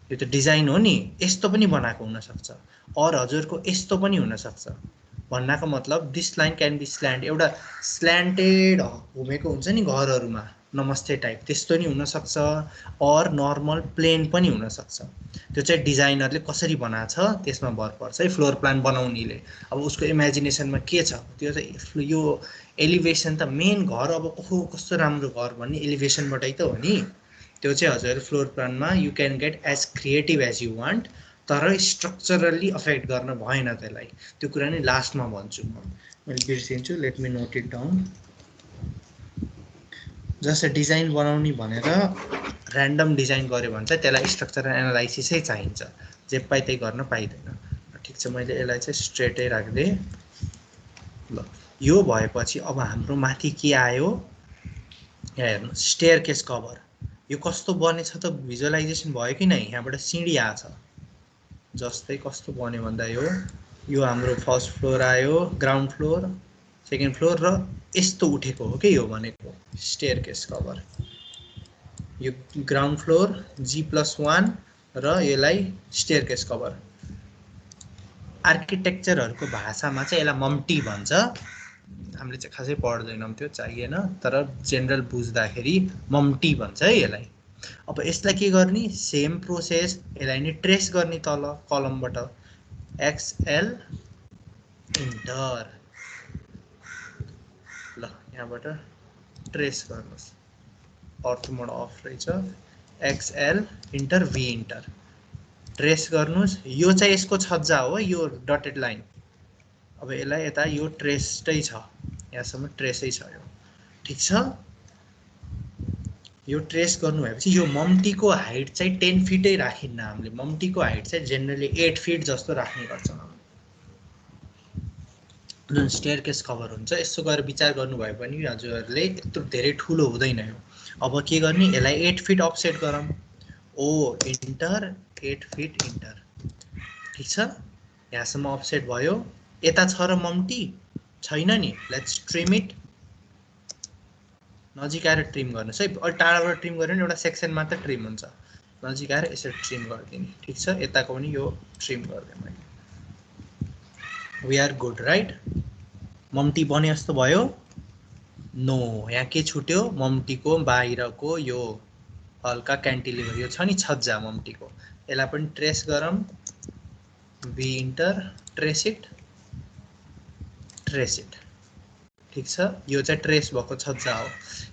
यो त डिजाइन हो नि, यस्तो पनि बनाएको हुनसक्छ। और हजुरको यस्तो पनि हुनसक्छ। भन्नाको मतलब this line can be slant. एउटा स्ल्यान्टेड घुमेको हुन्छ नि घरहरूमा, नमस्ते टाइप, त्यस्तो नि हुनसक्छ। और नर्मल प्लेन पनि हुनसक्छ। त्यो चाहिँ डिजाइनरले कसरी बनाएको छ त्यसमा भर पर्छ है, फ्लोर प्लान बनाउनेले। अब उसको इमेजिनेसनमा के छ त्यो चाहिँ। यो एलिभेसन त मेन घर, अब कस्तो राम्रो घर भन्ने एलिभेसनबाटै त हो नि। त्यो चाहिँ हजुर फ्लोर प्लानमा you can get as creative as you want, तर स्ट्रक्चरली अफेक्ट गर्न भएन त्यसलाई। त्यो कुरा नै लास्टमा भन्छु म, मैले बिर्सिन्छु। Let me note it down. जस्तै डिजाइन बनाउने भनेर ऱ्यान्डम डिजाइन गऱ्यो भने चाहिँ त्यसलाई स्ट्रक्चरल एनालाइसिसै चाहिन्छ, जे पाइ त्यही गर्न पाइँदैन। ठिक छ, मैले यसलाई चाहिँ स्ट्रेटै राख्दिएँ। ल, यो भएपछि अब हाम्रो माथि के आयो यहाँ हेर्नुहोस्, स्टेयरकेस कभर। यो कस्तो बनेछ त भिजुअलाइजेसन भयो कि नै? यहाँबाट सिँढी आछ। जस्तै कस्तो बन्यो भन्दा यो हाम्रो फर्स्ट फ्लोर आयो, ग्राउन्ड फ्लोर, सेकेन्ड फ्लोर, र यस्तो उठेको हो कि यो भनेको स्टेयरकेस कभर। यो ग्राउन्ड फ्लोर G+1 र यसलाई स्टेयरकेस कभर। आर्किटेक्चरहरूको भाषामा चाहिँ यसलाई मम्टी भन्छ। हामीले चाहिँ खासै पढ्दैनौँ, त्यो चाहिएन, तर जेनरल बुझ्दाखेरि मम्टी भन्छ है यसलाई। अब यसलाई के गर्ने? सेम प्रोसेस, यसलाई नि ट्रेस गर्ने तल कलमबाट। XL enter. ल, यहाँबाट ट्रेस गर्नुहोस्। अर्थ मोड अफ रहेछ। XL enter V enter. Trace गर्नुहोस्। यो चाहिँ यसको छज्जा हो, यो डटेड लाइन। अब यसलाई यता यो ट्रेसै छ, यहाँसम्म ट्रेसै छ यो। ठिक छ, यो ट्रेस गर्नु भएपछि यो मम्टीको हाइट चाहिँ 10 फिटै राखिन्न हामीले। मम्टीको हाइट चाहिँ जेनरली 8 फिट जस्तो राख्ने गर्छौँ जुन स्टेयरकेस कभर हुन्छ। यसो गरेर विचार गर्नुभयो भने हजुरहरूले यत्रो धेरै ठुलो हुँदैन यो। अब के गर्ने? यसलाई 8 फिट अफसेट गरौँ। ओ इन्टर, 8 फिट इन्टर। ठिक छ, यहाँसम्म अफसेट भयो। यता छ र मम्टी छैन नि, लेट्स ट्रिम इट। नजिक आएर ट्रिम गर्नुहोस् है। अलि टाढाबाट ट्रिम गऱ्यो भने एउटा सेक्सन मात्र ट्रिम हुन्छ। नजिक आएर यसरी ट्रिम गरिदिने। ठिक छ, यताको पनि यो ट्रिम गरिदिएँ मैले। We are good right? मम्टी बने जस्तो भयो? नो, यहाँ के छुट्यो? मम्टीको बाहिरको यो हल्का क्यान्टिलिभर, यो छ नि छज्जा मम्टीको, यसलाई पनि ट्रेस गरौँ। V enter, trace it, trace it. ठिक छ, यो चाहिँ ट्रेस भएको छज्जा हो।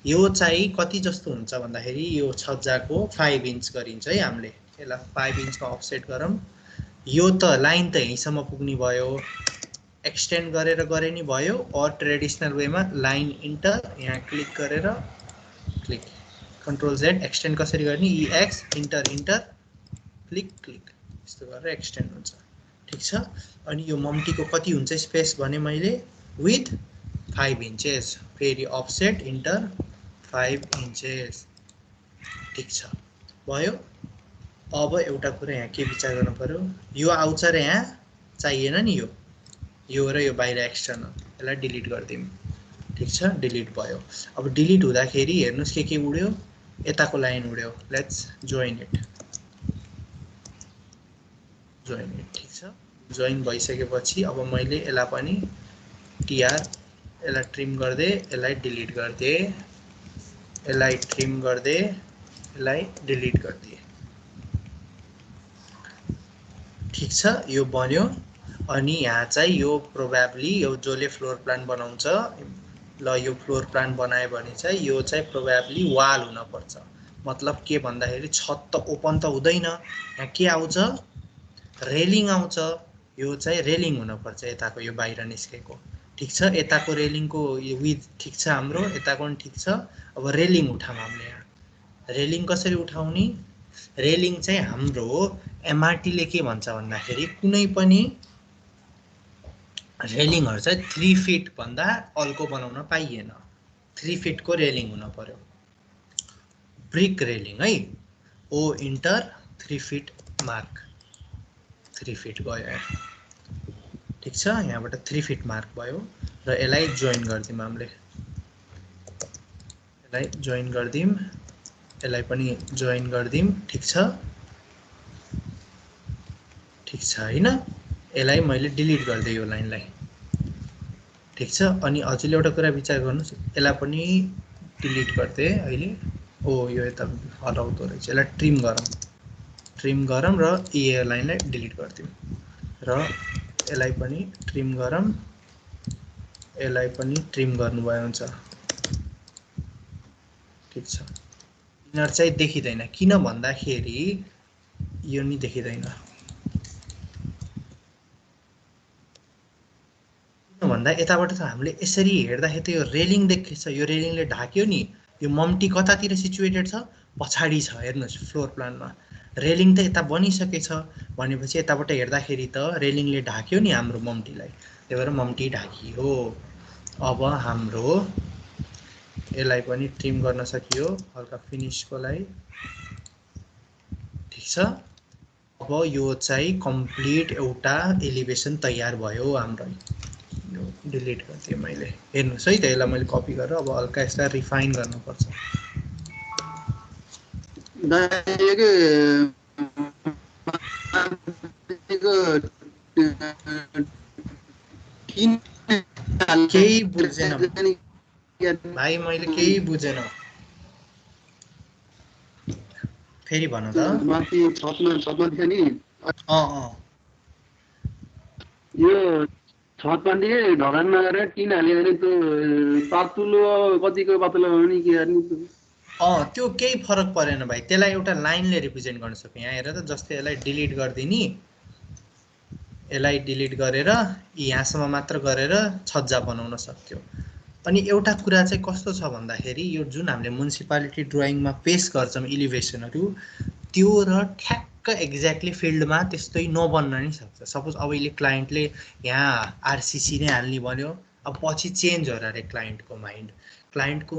यो चाहिँ कति जस्तो हुन्छ भन्दाखेरि यो छज्जाको 5 इन्च गरिन्छ है हामीले। यसलाई 5 इन्चमा अफसेट गरौँ। यो त लाइन त यहीँसम्म पुग्ने भयो। एक्सटेन्ड गरेर गरे नि भयो, अर ट्रेडिसनल वेमा लाइन इन्टर यहाँ क्लिक गरेर क्लिक कन्ट्रोल जेड एक्सटेन्ड कसरी गर्ने EX enter enter click click यस्तो गरेर एक्सटेन्ड हुन्छ। ठिक छ। अनि यो मम्टीको कति हुन्छ स्पेस भने मैले विथ 5 इन्चेस, फेरि अफसेट इन्टर 5 इन्चेस। ठिक छ भयो। अब एउटा कुरा यहाँ के विचार गर्नु पर्यो, यो आउँछ र यहाँ चाहिएन नि यो र यो बाहिर एक्सटर्नल, यसलाई डिलिट गरिदिउँ। ठिक छ, डिलिट भयो। अब डिलिट हुँदाखेरि हेर्नुहोस् के उड्यो, यताको लाइन उड्यो। Let's join it, join it. ठिक छ, जोइन भइसकेपछि अब मैले यसलाई पनि टिआर, यसलाई ट्रिम गर्दै, यसलाई डिलिट गर्दै, यसलाई ट्रिम गर्दै, यसलाई डिलिट गरिदिए। ठिक छ, यो बन्यो। अनि यहाँ चाहिँ यो प्रोबेबली यो जसले फ्लोर प्लान बनाउँछ, ल यो फ्लोर प्लान बनायो भने चाहिँ यो चाहिँ प्रोबेबली वाल हुनपर्छ। मतलब के भन्दाखेरि छत त ओपन त हुँदैन, यहाँ के आउँछ, रेलिङ आउँछ। यो चाहिँ रेलिङ हुनपर्छ यताको, यो बाहिर निस्केको। ठिक छ, यताको रेलिङको विथ ठिक छ हाम्रो, यताको पनि ठिक छ। अब रेलिङ उठाउँ हामीले। यहाँ रेलिङ कसरी उठाउने, रेलिङ चाहिँ हाम्रो एमआरटीले के भन्छ भन्दाखेरि कुनै पनि रेलिङहरु चाहिँ 3 फिट भन्दा अल्को बनाउन पाइएन। 3 फिटको रेलिङ हुन पर्यो। ब्रिक रेलिङ है, ओ इन्टर 3 फिट मार्क, 3 फिट गयो। ठिक छ, यहाँबाट 3 फिट मार्क भयो र यसलाई जोइन गर्दियौँ हामीले, यसलाई जोइन गर्दियौँ, यसलाई पनि जोइन गर्दियौँ। ठिक छ, ठिक छ हैन, यसलाई मैले डिलिट गर्दै यो लाइनलाई। ठिक छ, अनि हजुरले एउटा कुरा विचार गर्नुस्, यसलाई पनि डिलिट गर्दै अहिले। ओ यो यता हराउँदो रहेछ, यसलाई ट्रिम गरौँ, ट्रिम गरौँ र यो लाइनलाई डिलिट गरिदिउँ र यसलाई पनि ट्रिम गरौँ, यसलाई पनि ट्रिम गर्नुभयो हुन्छ। ठिक छ, इनर चाहिँ देखिँदैन, किन भन्दाखेरि यो नि देखिँदैन, भन्दा यताबाट त हामीले यसरी हेर्दाखेरि त यो रेलिङ देखिन्छ, यो रेलिङले ढाक्यो नि। यो मम्टी कतातिर सिचुएटेड छ, पछाडि छ। हेर्नुहोस् फ्लोर प्लानमा रेलिङ त यता बनिसकेछ भनेपछि यताबाट हेर्दाखेरि त रेलिङले ढाक्यो नि हाम्रो मम्टीलाई, त्यही भएर मम्टी ढाकियो। अब हाम्रो यसलाई पनि ट्रिम गर्न सकियो हल्का फिनिशको लागि। ठिक छ, अब यो चाहिँ कम्प्लिट एउटा एलिभेसन तयार भयो हाम्रो। यो डिलिट गरिदिएँ मैले, हेर्नुहोस् है त, यसलाई मैले कपी गरेर अब हल्का यसलाई रिफाइन गर्नुपर्छ। केही बुझेन भाइ, मैले केही बुझेन, फेरि भन त। माथि छतमा थियो नि, यो छतमा नि ढलानमा गरेर टिन हाल्यो भने त्यो पातलो कतिको पातलो बनाउने के गर्ने त्यो केही फरक परेन भाइ, त्यसलाई एउटा लाइनले रिप्रेजेन्ट गर्न सक्यो। यहाँ हेर त, जस्तै यसलाई डिलिट गरिदिने, यसलाई डिलिट गरेर यहाँसम्म मात्र गरेर छज्जा बनाउन सक्यो। अनि एउटा कुरा चाहिँ कस्तो छ भन्दाखेरि यो जुन हामीले म्युनिसिपालिटी ड्रइङमा पेश गर्छौँ इलिभेसनहरू, त्यो र ठ्याक्क एक्ज्याक्टली फिल्डमा त्यस्तै नबन्न नि सक्छ। सपोज अब अहिले क्लाइन्टले यहाँ आरसिसी नै हाल्ने भन्यो, अब पछि चेन्ज हो अरे क्लाइन्टको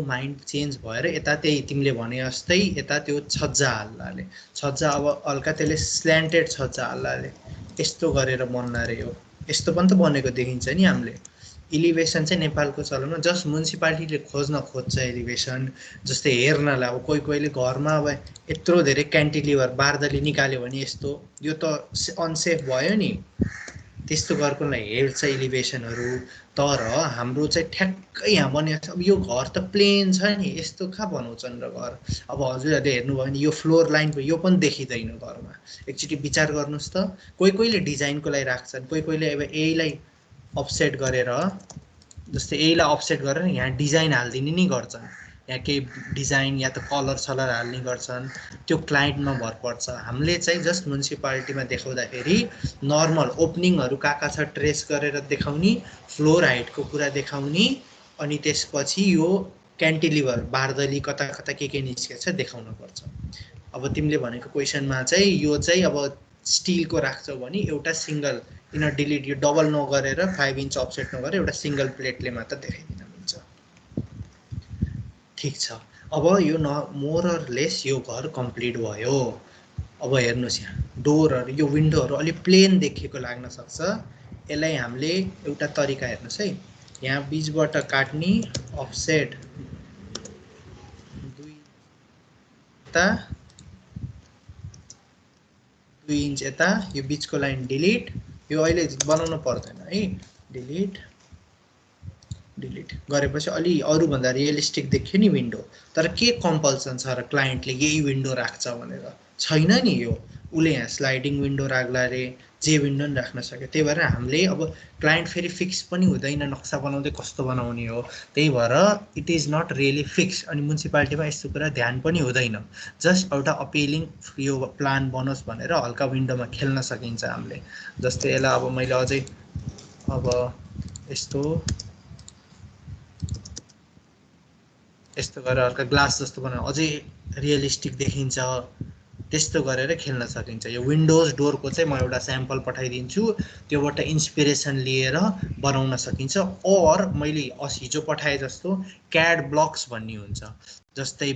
माइन्ड चेन्ज भएर यता त्यही तिमीले भने जस्तै यता त्यो छज्जा हाल्लाले, छज्जा अब हल्का त्यसले स्ल्यान्टेड छज्जा हाल्लाले यस्तो गरेर बन्ना रे हो। यस्तो पनि त बनेको देखिन्छ नि हामीले। इलिभेसन चाहिँ नेपालको चलनमा जस्ट म्युनिसिपालिटीले खोज्छ एलिभेसन, जस्तै हेर्नलाई। अब कोहीले घरमा अब यत्रो धेरै क्यान्टिलिभर बार्दली निकाल्यो भने यस्तो, यो त अनसेफ भयो नि, त्यस्तो गर्नलाई हेर्छ इलिभेसनहरू। तर हाम्रो चाहिँ ठ्याक्कै यहाँ बनेको छ। अब यो घर त प्लेन छ नि, यस्तो कहाँ बनाउँछन् र घर। अब हजुरहरूले हेर्नुभयो भने यो फ्लोर लाइनको यो पनि देखिँदैन घरमा। एकचोटि विचार गर्नुहोस् त, कोहीले डिजाइनको लागि राख्छन्, कोहीले अब यहीलाई अफसेट गरेर, जस्तै यहीलाई अफसेट गरेर यहाँ डिजाइन हालिदिने नि गर्छन्। या केही डिजाइन या त कलर सलर हाल्ने गर्छन्, त्यो क्लाइन्टमा भर पर्छ। हामीले चाहिँ जस्ट म्युनिसिपालिटीमा देखाउँदाखेरि नर्मल ओपनिङहरू कहाँ छ ट्रेस गरेर देखाउने, फ्लोर हाइटको कुरा देखाउने, अनि त्यसपछि यो क्यान्टिलिभर बारदली कता कता के निस्केछ देखाउनु पर्छ। अब तिमीले भनेको क्वेसनमा चाहिँ यो चाहिँ अब स्टिलको राख्छौ भने एउटा सिङ्गल इनर डिलिट यो डबल नगरेर 5 इन्च अफसेट नगरेर एउटा सिङ्गल प्लेटले मात्र देखाइदिन मिल्छ। ठिक छ, अब यो मोर अर लेस यो घर कम्प्लिट भयो। अब हेर्नुहोस् यहाँ डोरहरू यो विन्डोहरू अलिक प्लेन देखेको लाग्न सक्छ, यसलाई हामीले एउटा तरिका हेर्नुहोस् है, यहाँ बिचबाट काट्ने अफसेट 2 इन्च यता, यो बिचको लाइन डिलिट, यो अहिले बनाउनु पर्दैन है, डिलिट गरेपछि अलि अरूभन्दा रियलिस्टिक देखियो नि विन्डो। तर के कम्पल्सन छ र क्लाइन्टले यही विन्डो राख्छ भनेर छैन नि, यो उसले यहाँ स्लाइडिङ विन्डो राख्ला रे, जे विन्डो पनि राख्न सक्यो। त्यही भएर हामीले अब क्लाइन्ट फेरि फिक्स पनि हुँदैन, नक्सा बनाउँदै कस्तो बनाउने हो, त्यही भएर it is not really fix. अनि म्युनिसिपालिटीमा यस्तो कुरा ध्यान पनि हुँदैन, जस्ट एउटा अपिलिङ यो प्लान बनोस् भनेर हल्का विन्डोमा खेल्न सकिन्छ हामीले। जस्तै यसलाई अब मैले अझै अब यस्तो गरेर हल्का ग्लास जस्तो बनायो अझै रियलिस्टिक देखिन्छ, त्यस्तो गरेर खेल्न सकिन्छ। यो विन्डोज डोरको चाहिँ म एउटा स्याम्पल पठाइदिन्छु, त्योबाट इन्सपिरेसन लिएर बनाउन सकिन्छ। और मैले हिजो पठाए जस्तो क्याड ब्लक्स भन्ने हुन्छ, जस्तै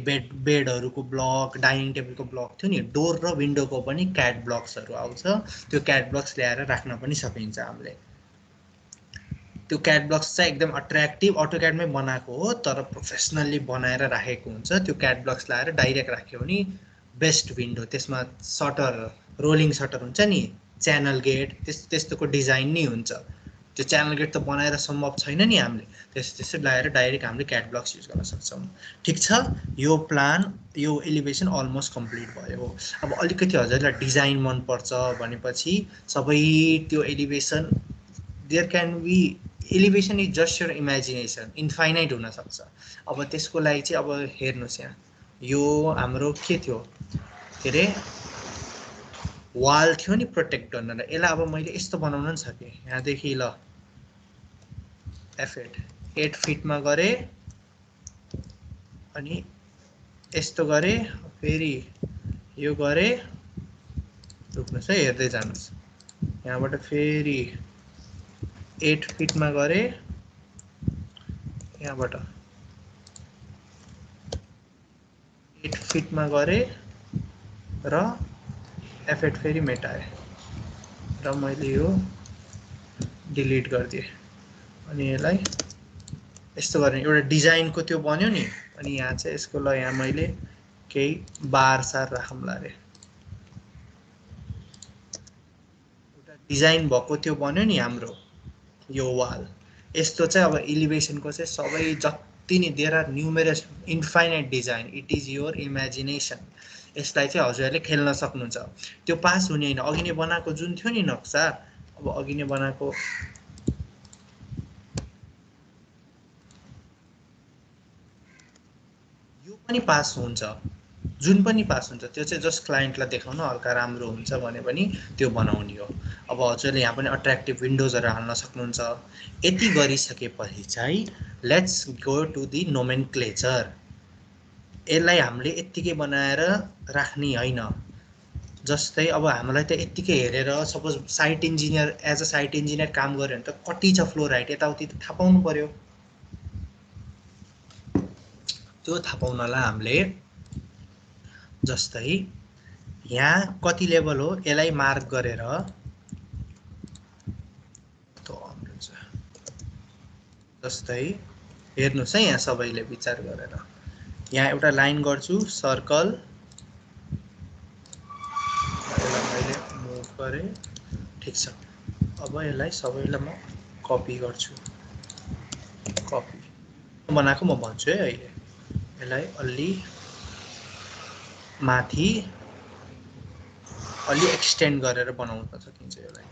बेडहरूको ब्लक, डाइनिङ टेबलको ब्लक थियो नि, डोर र विन्डोको पनि क्याड ब्लक्सहरू आउँछ। त्यो क्याड ब्लक्स ल्याएर राख्न पनि सकिन्छ हामीले। त्यो क्याड ब्लक्स चाहिँ एकदम अट्र्याक्टिभ अटोक्याडमै बनाएको हो, तर प्रोफेसनल्ली बनाएर राखेको हुन्छ। त्यो क्याड ब्लक्स ल्याएर डाइरेक्ट राख्यो भने बेस्ट विन्डो, त्यसमा सटर रोलिङ सटर हुन्छ नि, च्यानल गेट त्यस्तोको डिजाइन नै हुन्छ। त्यो च्यानल गेट त बनाएर सम्भव छैन नि हामीले, त्यस्तो ल्याएर डाइरेक्ट हामीले क्याड ब्लक्स युज गर्न सक्छौँ। ठिक छ, यो प्लान यो एलिभेसन अलमोस्ट कम्प्लिट भयो। अब अलिकति हजुरलाई डिजाइन मनपर्छ भनेपछि सबै त्यो elevation there can be elevation is just your imagination, infinite हुनसक्छ। अब त्यसको लागि चाहिँ अब हेर्नुहोस् यहाँ यो हाम्रो के थियो के अरे वाल थियो नि प्रोटेक्ट गर्नलाई, यसलाई अब मैले यस्तो बनाउन पनि सकेँ। यहाँदेखि ल F8 8 फिटमा गरेँ, अनि यस्तो गरेँ, फेरि यो गरेँ, रुक्नुहोस् है हेर्दै जानुहोस्, यहाँबाट फेरि 8 फिटमा गरेँ, यहाँबाट 8 फिटमा गरेँ र F8 फेरि मेटाएँ र मैले यो डिलिट गरिदिएँ। अनि यसलाई यस्तो गरेँ, एउटा डिजाइनको त्यो बन्यो नि। अनि यहाँ चाहिँ यसको ल यहाँ मैले केही बार सार राखौँला अरे, एउटा डिजाइन भएको त्यो बन्यो नि हाम्रो यो वाल। यस्तो चाहिँ अब एलिभेसनको चाहिँ सबै जति नि there are numerous infinite design, it is your imagination. यसलाई चाहिँ हजुरहरूले खेल्न सक्नुहुन्छ। त्यो पास हुने होइन, अघि नै बनाएको जुन थियो नि नक्सा, अब अघि नै बनाएको यो पनि पास हुन्छ, जुन पनि पास हुन्छ, त्यो चाहिँ जस्ट क्लाइन्टलाई देखाउन हल्का राम्रो हुन्छ भने पनि त्यो बनाउने हो। अब हजुरले यहाँ पनि अट्र्याक्टिभ विन्डोजहरू हाल्न सक्नुहुन्छ। यति गरिसकेपछि चाहिँ let's go to the nomenclature. यसलाई हामीले यत्तिकै बनाएर राख्ने होइन। जस्तै अब हामीलाई त यत्तिकै हेरेर suppose site engineer as a site engineer काम गऱ्यो भने त कति छ फ्लोर हाइट यताउति त थाहा पाउनु पर्यो। त्यो थाहा पाउनलाई हामीले जस्तै यहाँ कति लेभल हो यसलाई मार्क गरेर जस्तै हेर्नुहोस् है, यहाँ सबैले विचार गरेर यहाँ एउटा लाइन गर्छु सर्कल, यसलाई मैले मुभ गरेँ। ठिक छ, अब यसलाई सबैलाई म कपी गर्छु, कपी बनाएको म भन्छु है अहिले। यसलाई अलि माथि अलि एक्सटेन्ड गरेर बनाउन सकिन्छ यसलाई।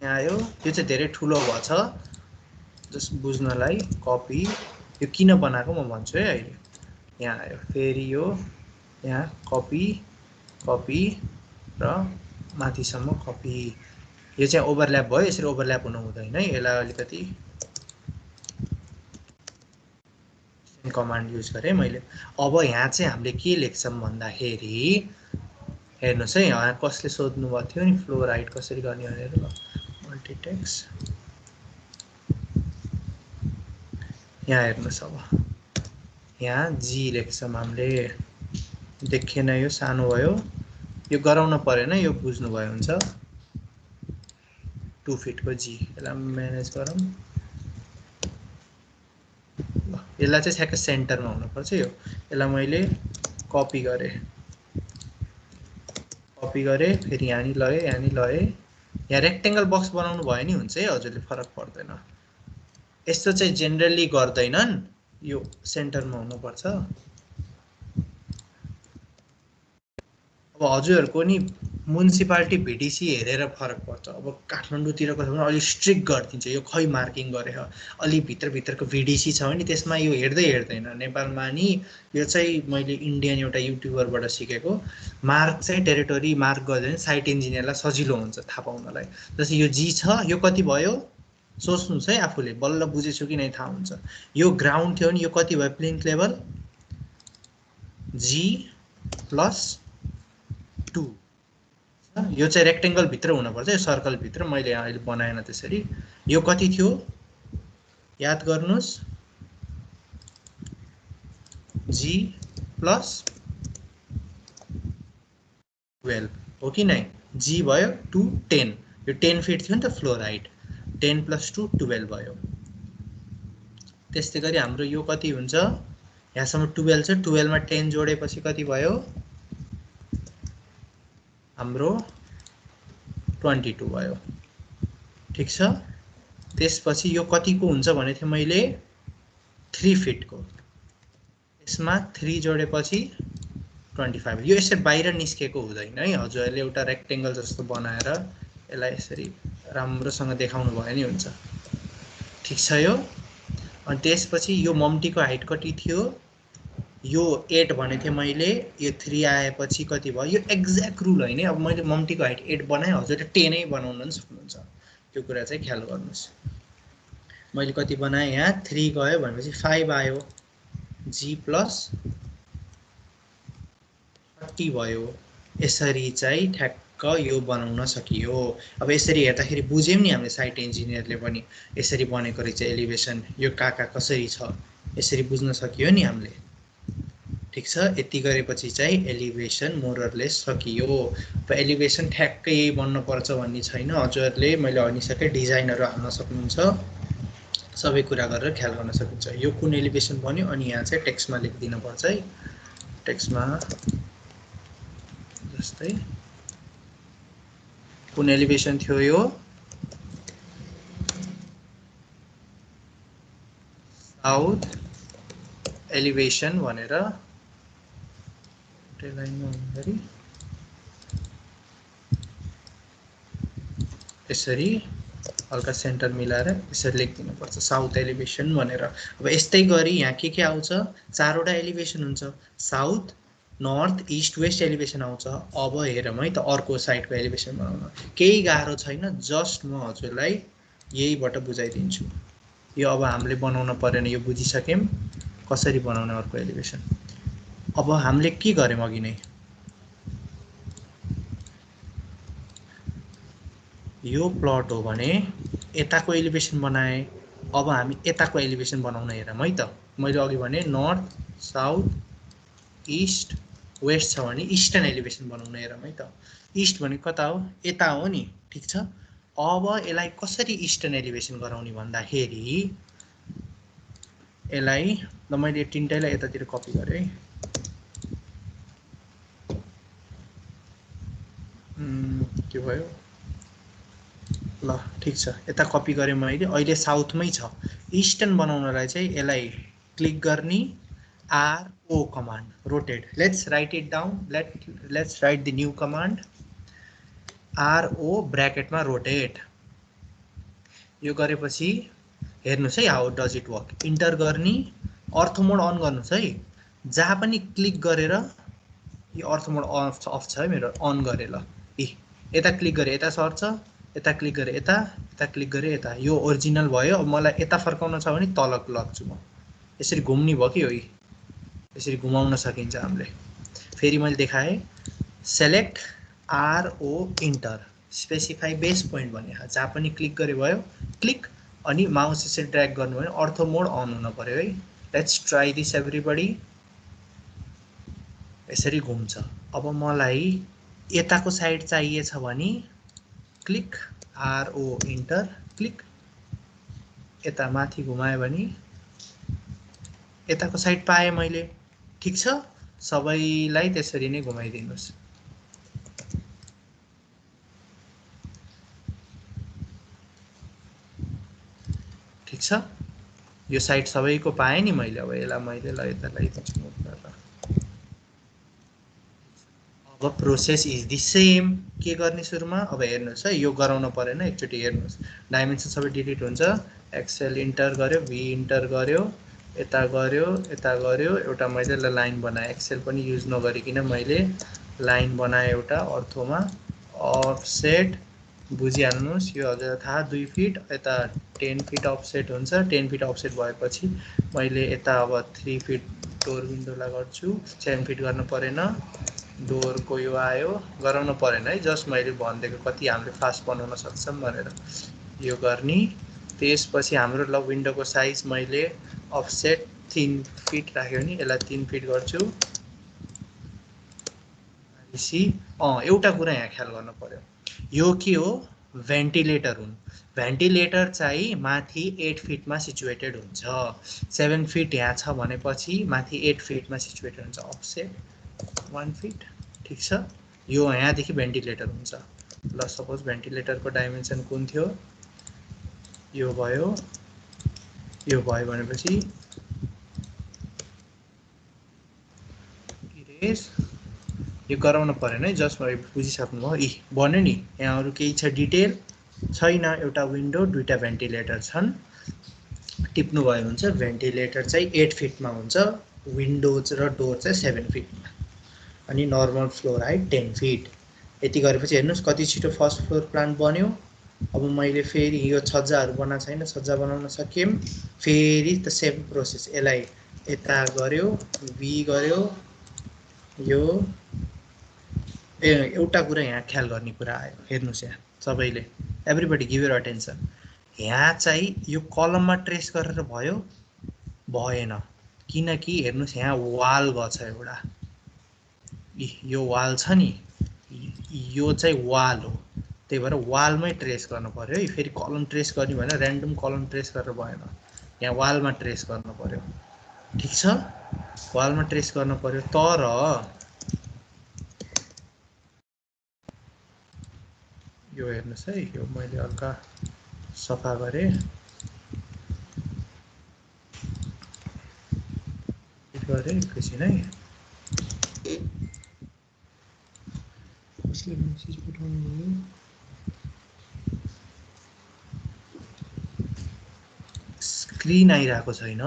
यहाँ आयो, यो चाहिँ धेरै ठुलो भएछ जस्ट बुझ्नलाई। कपी, यो किन बनाएको म भन्छु है अहिले। यहाँ आयो, फेरि यो यहाँ कपी कपी र माथिसम्म कपी। यो चाहिँ ओभरल्याप भयो, यसरी ओभरल्याप हुनु हुँदैन है। यसलाई अलिकति कमान्ड युज गरेँ मैले। अब यहाँ चाहिँ हामीले के लेख्छौँ भन्दाखेरि हेर्नुहोस् है, यहाँ कसले सोध्नु भएको थियो नि फ्लो राइट कसरी गर्ने भनेर। ल मल्टिटेक्स्ट, यहाँ हेर्नुहोस्। अब यहाँ जी लेख्छौँ हामीले। देखेन, यो सानो भयो, यो गराउन परेन, यो बुझ्नुभयो हुन्छ। 2 फिटको जी, यसलाई म्यानेज गरौँ। ल यसलाई चाहिँ ठ्याक्कै सेन्टरमा हुनुपर्छ यो। यसलाई मैले कपी गरेँ, फेरि यहाँ लगाएँ, यहाँ लगाएँ। यहाँ रेक्टेङ्गल बक्स बनाउनु भयो नि हुन्छ है, हजुरले फरक पर्दैन। यस्तो चाहिँ जेनरली गर्दैनन्, यो सेन्टरमा हुनुपर्छ। अब हजुरहरूको नि म्युनिसिपालिटी भिडिसी हेरेर फरक पर्छ। अब काठमाडौँतिरको छ भने अलिक स्ट्रिक्ट गरिदिन्छ, यो खै मार्किङ गरेर। अलि भित्रको भिडिसी छ भने त्यसमा यो हेर्दैन। नेपालमा नि यो चाहिँ मैले इन्डियन एउटा युट्युबरबाट सिकेको। मार्क चाहिँ टेरिटोरी मार्क गर्दैन, साइट इन्जिनियरलाई सजिलो हुन्छ थाहा पाउनलाई। जस्तै यो जी छ, यो कति भयो सोच्नुहोस् है आफूले, बल्ल बुझेछु कि नै थाहा हुन्छ। यो ग्राउन्ड थियो नि, यो कति भयो प्लिन्थ लेभल, जी प्लस 2। यो चाहिँ रेक्टेङ्गल भित्र हुनुपर्छ, यो सर्कल भित्र। मैले अहिले बनाएन त्यसरी। यो कति थियो याद गर्नुहोस्, जी प्लस 12 हो कि नै। जी भयो 2 10, यो 10 फिट थियो नि त फ्लोर हाइट। 10 + 2 12 भयो। त्यस्तै गरी हाम्रो यो कति हुन्छ, यहाँसम्म 12 छ, 12 मा 10 जोडेपछि कति भयो हाम्रो 22 भयो। ठिक छ। त्यसपछि यो कतिको हुन्छ भने थियो मैले 3 फिटको। यसमा 3 जोडेपछि 25। यो यसरी बाहिर निस्केको हुँदैन है। हजुरहरूले एउटा रेक्टेङ्गल जस्तो बनाएर यसलाई यसरी राम्रोसँग देखाउनु भयो नि हुन्छ। ठिक छ यो। अनि त्यसपछि यो मम्टीको हाइट कति थियो, यो 8 भनेको थिएँ मैले। यो 3 आएपछि कति भयो, यो एक्ज्याक्ट रुल होइन। अब मैले मम्टीको हाइट 8 बनाएँ, हजुरले 10 नै बनाउन पनि सक्नुहुन्छ। त्यो कुरा चाहिँ ख्याल गर्नुहोस्। मैले कति बनाएँ, यहाँ 3 गयो भनेपछि 5 आयो, जी प्लस 30 भयो। यसरी चाहिँ ठ्याक्क यो बनाउन सकियो। अब यसरी हेर्दाखेरि बुझ्यौँ नि हामीले, साइट इन्जिनियरले पनि यसरी बनेको रहेछ एलिभेसन, यो कहाँ कसरी छ यसरी बुझ्न सकियो नि हामीले। ठिक छ। यति गरेपछि चाहिँ एलिभेसन मोररलेस सकियो। अब एलिभेसन ठ्याक्कै यही बन्नुपर्छ भन्ने छैन। हजुरहरूले मैले भनिसकेँ डिजाइनहरू हाल्न सक्नुहुन्छ, सबै कुरा गरेर ख्याल गर्न सकिन्छ। यो कुन एलिभेसन बन्यो, अनि यहाँ चाहिँ टेक्स्टमा लेखिदिनु पर्छ है। टेक्स्टमा जस्तै कुन एलिभेसन थियो यो, साउथ एलिभेसन भनेर लाइनमा हुँदाखेरि यसरी हल्का सेन्टर मिलाएर यसरी लेखिदिनुपर्छ साउथ एलिभेसन भनेर। अब यस्तै गरी यहाँ के आउँछ, 4वटा एलिभेसन हुन्छ। South, north, east, west elevation आउँछ। अब हेरौँ है त अर्को साइडको एलिभेसन बनाउन। केही गाह्रो छैन, जस्ट म हजुरलाई यहीबाट बुझाइदिन्छु। यो अब हामीले बनाउन परेन, यो बुझिसक्यौँ कसरी बनाउने अर्को एलिभेसन। अब हामीले के गर्यौँ अघि नै, यो प्लट हो भने यताको एलिभेसन बनाएँ। अब हामी यताको एलिभेसन बनाउन हेरौँ है त। मैले अघि भने नर्थ, साउथ, इस्ट, वेस्ट छ भने इस्टर्न एलिभेसन बनाउन हेरौँ है त। इस्ट भने कता हो, यता हो नि। ठिक छ। अब यसलाई कसरी इस्टर्न एलिभेसन गराउने भन्दाखेरि यसलाई ल मैले तिनटैलाई यतातिर कपी गरेँ है। के भयो, ल ठिक छ। यता कपी गरेँ मैले, अहिले साउथमै छ। इस्टर्न बनाउनलाई चाहिँ यसलाई क्लिक गर्ने, RO command, rotate. Let's write it down, let's write the new command, RO ब्रैकेटमा रोटेट। यो गरेपछि हेर्नुस् है how does it work. Enter गर्ने, अर्थो मोड अन गर्नुस् है। जहाँ पनि क्लिक गरेर यो अर्थो मोड अफ छ है मेरो, अन गरे ल। यता क्लिक गरे यता सर्छ, यता क्लिक गरे यता, यता क्लिक गरे यता। यो ओरिजिनल भयो। अब मलाई यता फर्काउन छ भने तल लग्छु म। यसरी घुम्ने भयो कि हो, यसरी घुमाउन सकिन्छ हामीले। फेरि मैले देखाएँ select RO enter, specify base point भने जहाँ पनि क्लिक गरे भयो, क्लिक अनि माउस यसरी ड्र्याग गर्नु भने अर्थो मोड अन हुन पर्यो है। Let's try this everybody. यसरी घुम्छ। अब मलाई यताको साइड चाहिएछ भने क्लिक आरओ इन्टर, क्लिक यता माथि घुमायो भने यताको साइड पाएँ मैले। ठिक छ, सबैलाई त्यसरी नै घुमाइदिनुस्। ठिक छ, यो साइड सबैको पाएँ नि मैले। अब यसलाई मैले ल यता ल्याइदिन्छु गरेर। अब प्रोसेस इज द सेम। के गर्ने सुरुमा, अब हेर्नुहोस् है, यो गराउन परेन। एकचोटि हेर्नुहोस्, डाइमेन्सन सबै डिलिट हुन्छ। एक्सेल इन्टर गर्यो, भी इन्टर गर्यो, यता गर्यो, यता गर्यो, एउटा मैले लाइन बनाएँ। एक्सेल पनि युज नगरिकन मैले लाइन बनाएँ एउटा अर्थोमा। अफसेट बुझिहाल्नुहोस्, यो हजुर थाहा 2 फिट, यता 10 फिट अफसेट हुन्छ। 10 फिट अफसेट भएपछि मैले यता अब 3 फिट डोर विन्डोलाई गर्छु। 7 फिट गर्नु परेन। डोरको यो आयो, गराउनु परेन है, जस्ट मैले भनिदिएको कति हामीले फास्ट बनाउन सक्छौँ भनेर यो गर्ने। त्यसपछि हाम्रो ल विन्डोको साइज मैले अफसेट 3 फिट राख्यो भने यसलाई 3 फिट गर्छु। एउटा कुरा यहाँ ख्याल गर्नु पर्यो, यो के हो, भेन्टिलेटर हुन्। भेन्टिलेटर चाहिँ माथि 8 फिटमा सिचुएटेड हुन्छ। 7 फिट यहाँ छ भनेपछि माथि 8 फिटमा सिचुएटेड हुन्छ। Offset 1 fit. ठिक छ, यो यहाँदेखि भेन्टिलेटर हुन्छ। ल सपोज भेन्टिलेटरको डाइमेन्सन कुन थियो, यो भयो, यो भयो भनेपछि यो गराउन परेन है, जस्ट बुझिसक्नुभयो। भन्यो नि, यहाँ अरू केही छ डिटेल छैन। एउटा विन्डो, दुईटा भेन्टिलेटर छन्। टिप्नुभयो हुन्छ। भेन्टिलेटर चाहिँ 8 फिटमा हुन्छ, विन्डोज र डोर चाहिँ 7 फिटमा, अनि नर्मल फ्लोर हाइट 10 फिट। यति गरेपछि हेर्नुहोस् कति छिटो फर्स्ट फ्लोर प्लान बन्यो। अब मैले फेरि यो छज्जाहरू बनाएको छैन, छज्जा बनाउन सक्यौँ। फेरि त सेम प्रोसेस, यसलाई यता गऱ्यो, भी गऱ्यो। यो एउटा कुरा यहाँ ख्याल गर्ने कुरा आयो, हेर्नुहोस् यहाँ सबैले, एभ्रीबडी गिभ योर अटेन्सन। यहाँ चाहिँ यो कलममा ट्रेस गरेर भयो भएन, किनकि हेर्नुहोस् यहाँ वाल गछ एउटा। यो वाल छ नि, यो चाहिँ वाल हो, त्यही भएर वालमै ट्रेस गर्नु पर्यो है। फेरि कलम ट्रेस गर्ने भने ऱ्यान्डम कलम ट्रेस गरेर भएन, यहाँ वालमा ट्रेस गर्नु पर्यो। ठिक छ, वालमा ट्रेस गर्नु पर्यो। तर यो हेर्नुहोस् है, यो मैले हल्का सफा गरेँ। एकैछिन है, कसले मेसेज पठाउनु भयो। स्क्रिन आइरहेको छैन,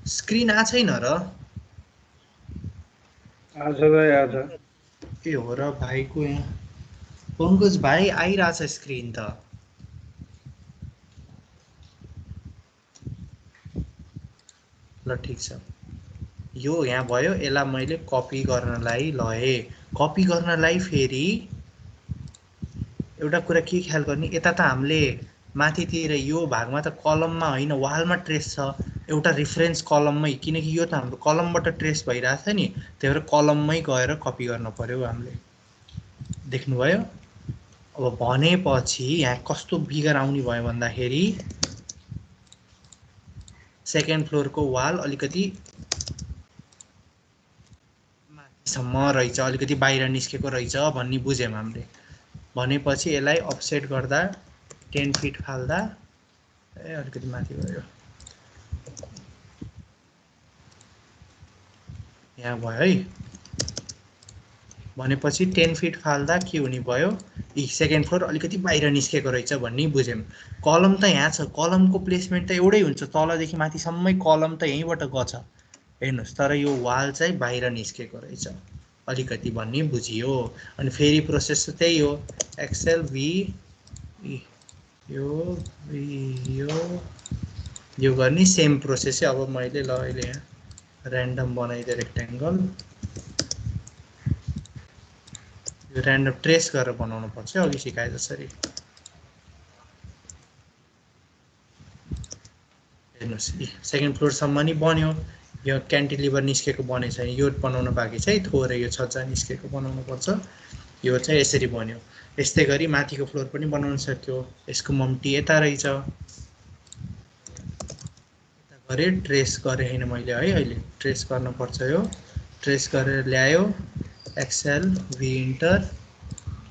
स्क्रिन आएको छैन र? के हो र भाइको, यहाँ पङ्कज भाइ आइरहेछ स्क्रिन त। ल ठिक छ, यो यहाँ भयो। यसलाई मैले कपी गर्नलाई लएँ। कपी गर्नलाई फेरि एउटा कुरा के ख्याल गर्ने, यता त हामीले माथितिर यो भागमा त कलममा होइन वालमा ट्रेस छ, एउटा रिफरेन्स कलममै, किनकि यो त हाम्रो कलमबाट ट्रेस भइरहेछ नि, त्यही भएर कलममै गएर कपी गर्न पर्यो हामीले। देख्नुभयो? अब भनेपछि यहाँ कस्तो बिगर आउने भयो भन्दाखेरि, सेकेन्ड फ्लोरको वाल अलिकति माथिसम्म रहेछ, अलिकति बाहिर निस्केको रहेछ भन्ने बुझ्यौँ हामीले। भनेपछि यसलाई अफसेट गर्दा 10 फिट फाल्दा अलिकति माथि गयो, यहाँ भयो है। भनेपछि 10 फिट फाल्दा के हुने भयो, सेकेन्ड फ्लोर अलिकति बाहिर निस्केको रहेछ भन्ने बुझ्यौँ। कलम त यहाँ छ, कलमको प्लेसमेन्ट त एउटै हुन्छ, तलदेखि माथिसम्मै कलम त यहीँबाट गछ हेर्नुहोस्, तर यो वाल चाहिँ बाहिर निस्केको रहेछ अलिकति भन्ने बुझियो। अनि फेरि प्रोसेस त्यही हो, एक्सएल भी यो गर्ने सेम प्रोसेसै। अब मैले ल अहिले यहाँ ऱ्यान्डम बनाइदिएँ रेक्ट्याङ्गल, यो ऱ्यान्डम ट्रेस गरेर बनाउनु पर्छ अघि सिकाए जसरी। हेर्नुहोस् सेकेन्ड फ्लोरसम्म नि बन्यो, यो क्यान्टिलिभर निस्केको बनेको छैन, यो बनाउन बाँकी छ है, थोरै यो छज्जा निस्केको बनाउनु पर्छ। यो चाहिँ यसरी बन्यो। यस्तै गरी माथिको फ्लोर पनि बनाउन सक्यो। यसको मम्टी यता रहेछ, गरे ट्रेस गरेँ होइन मैले है, अहिले ट्रेस गर्नुपर्छ। यो ट्रेस गरेर ल्यायो, एक्सएल भी इन्टर,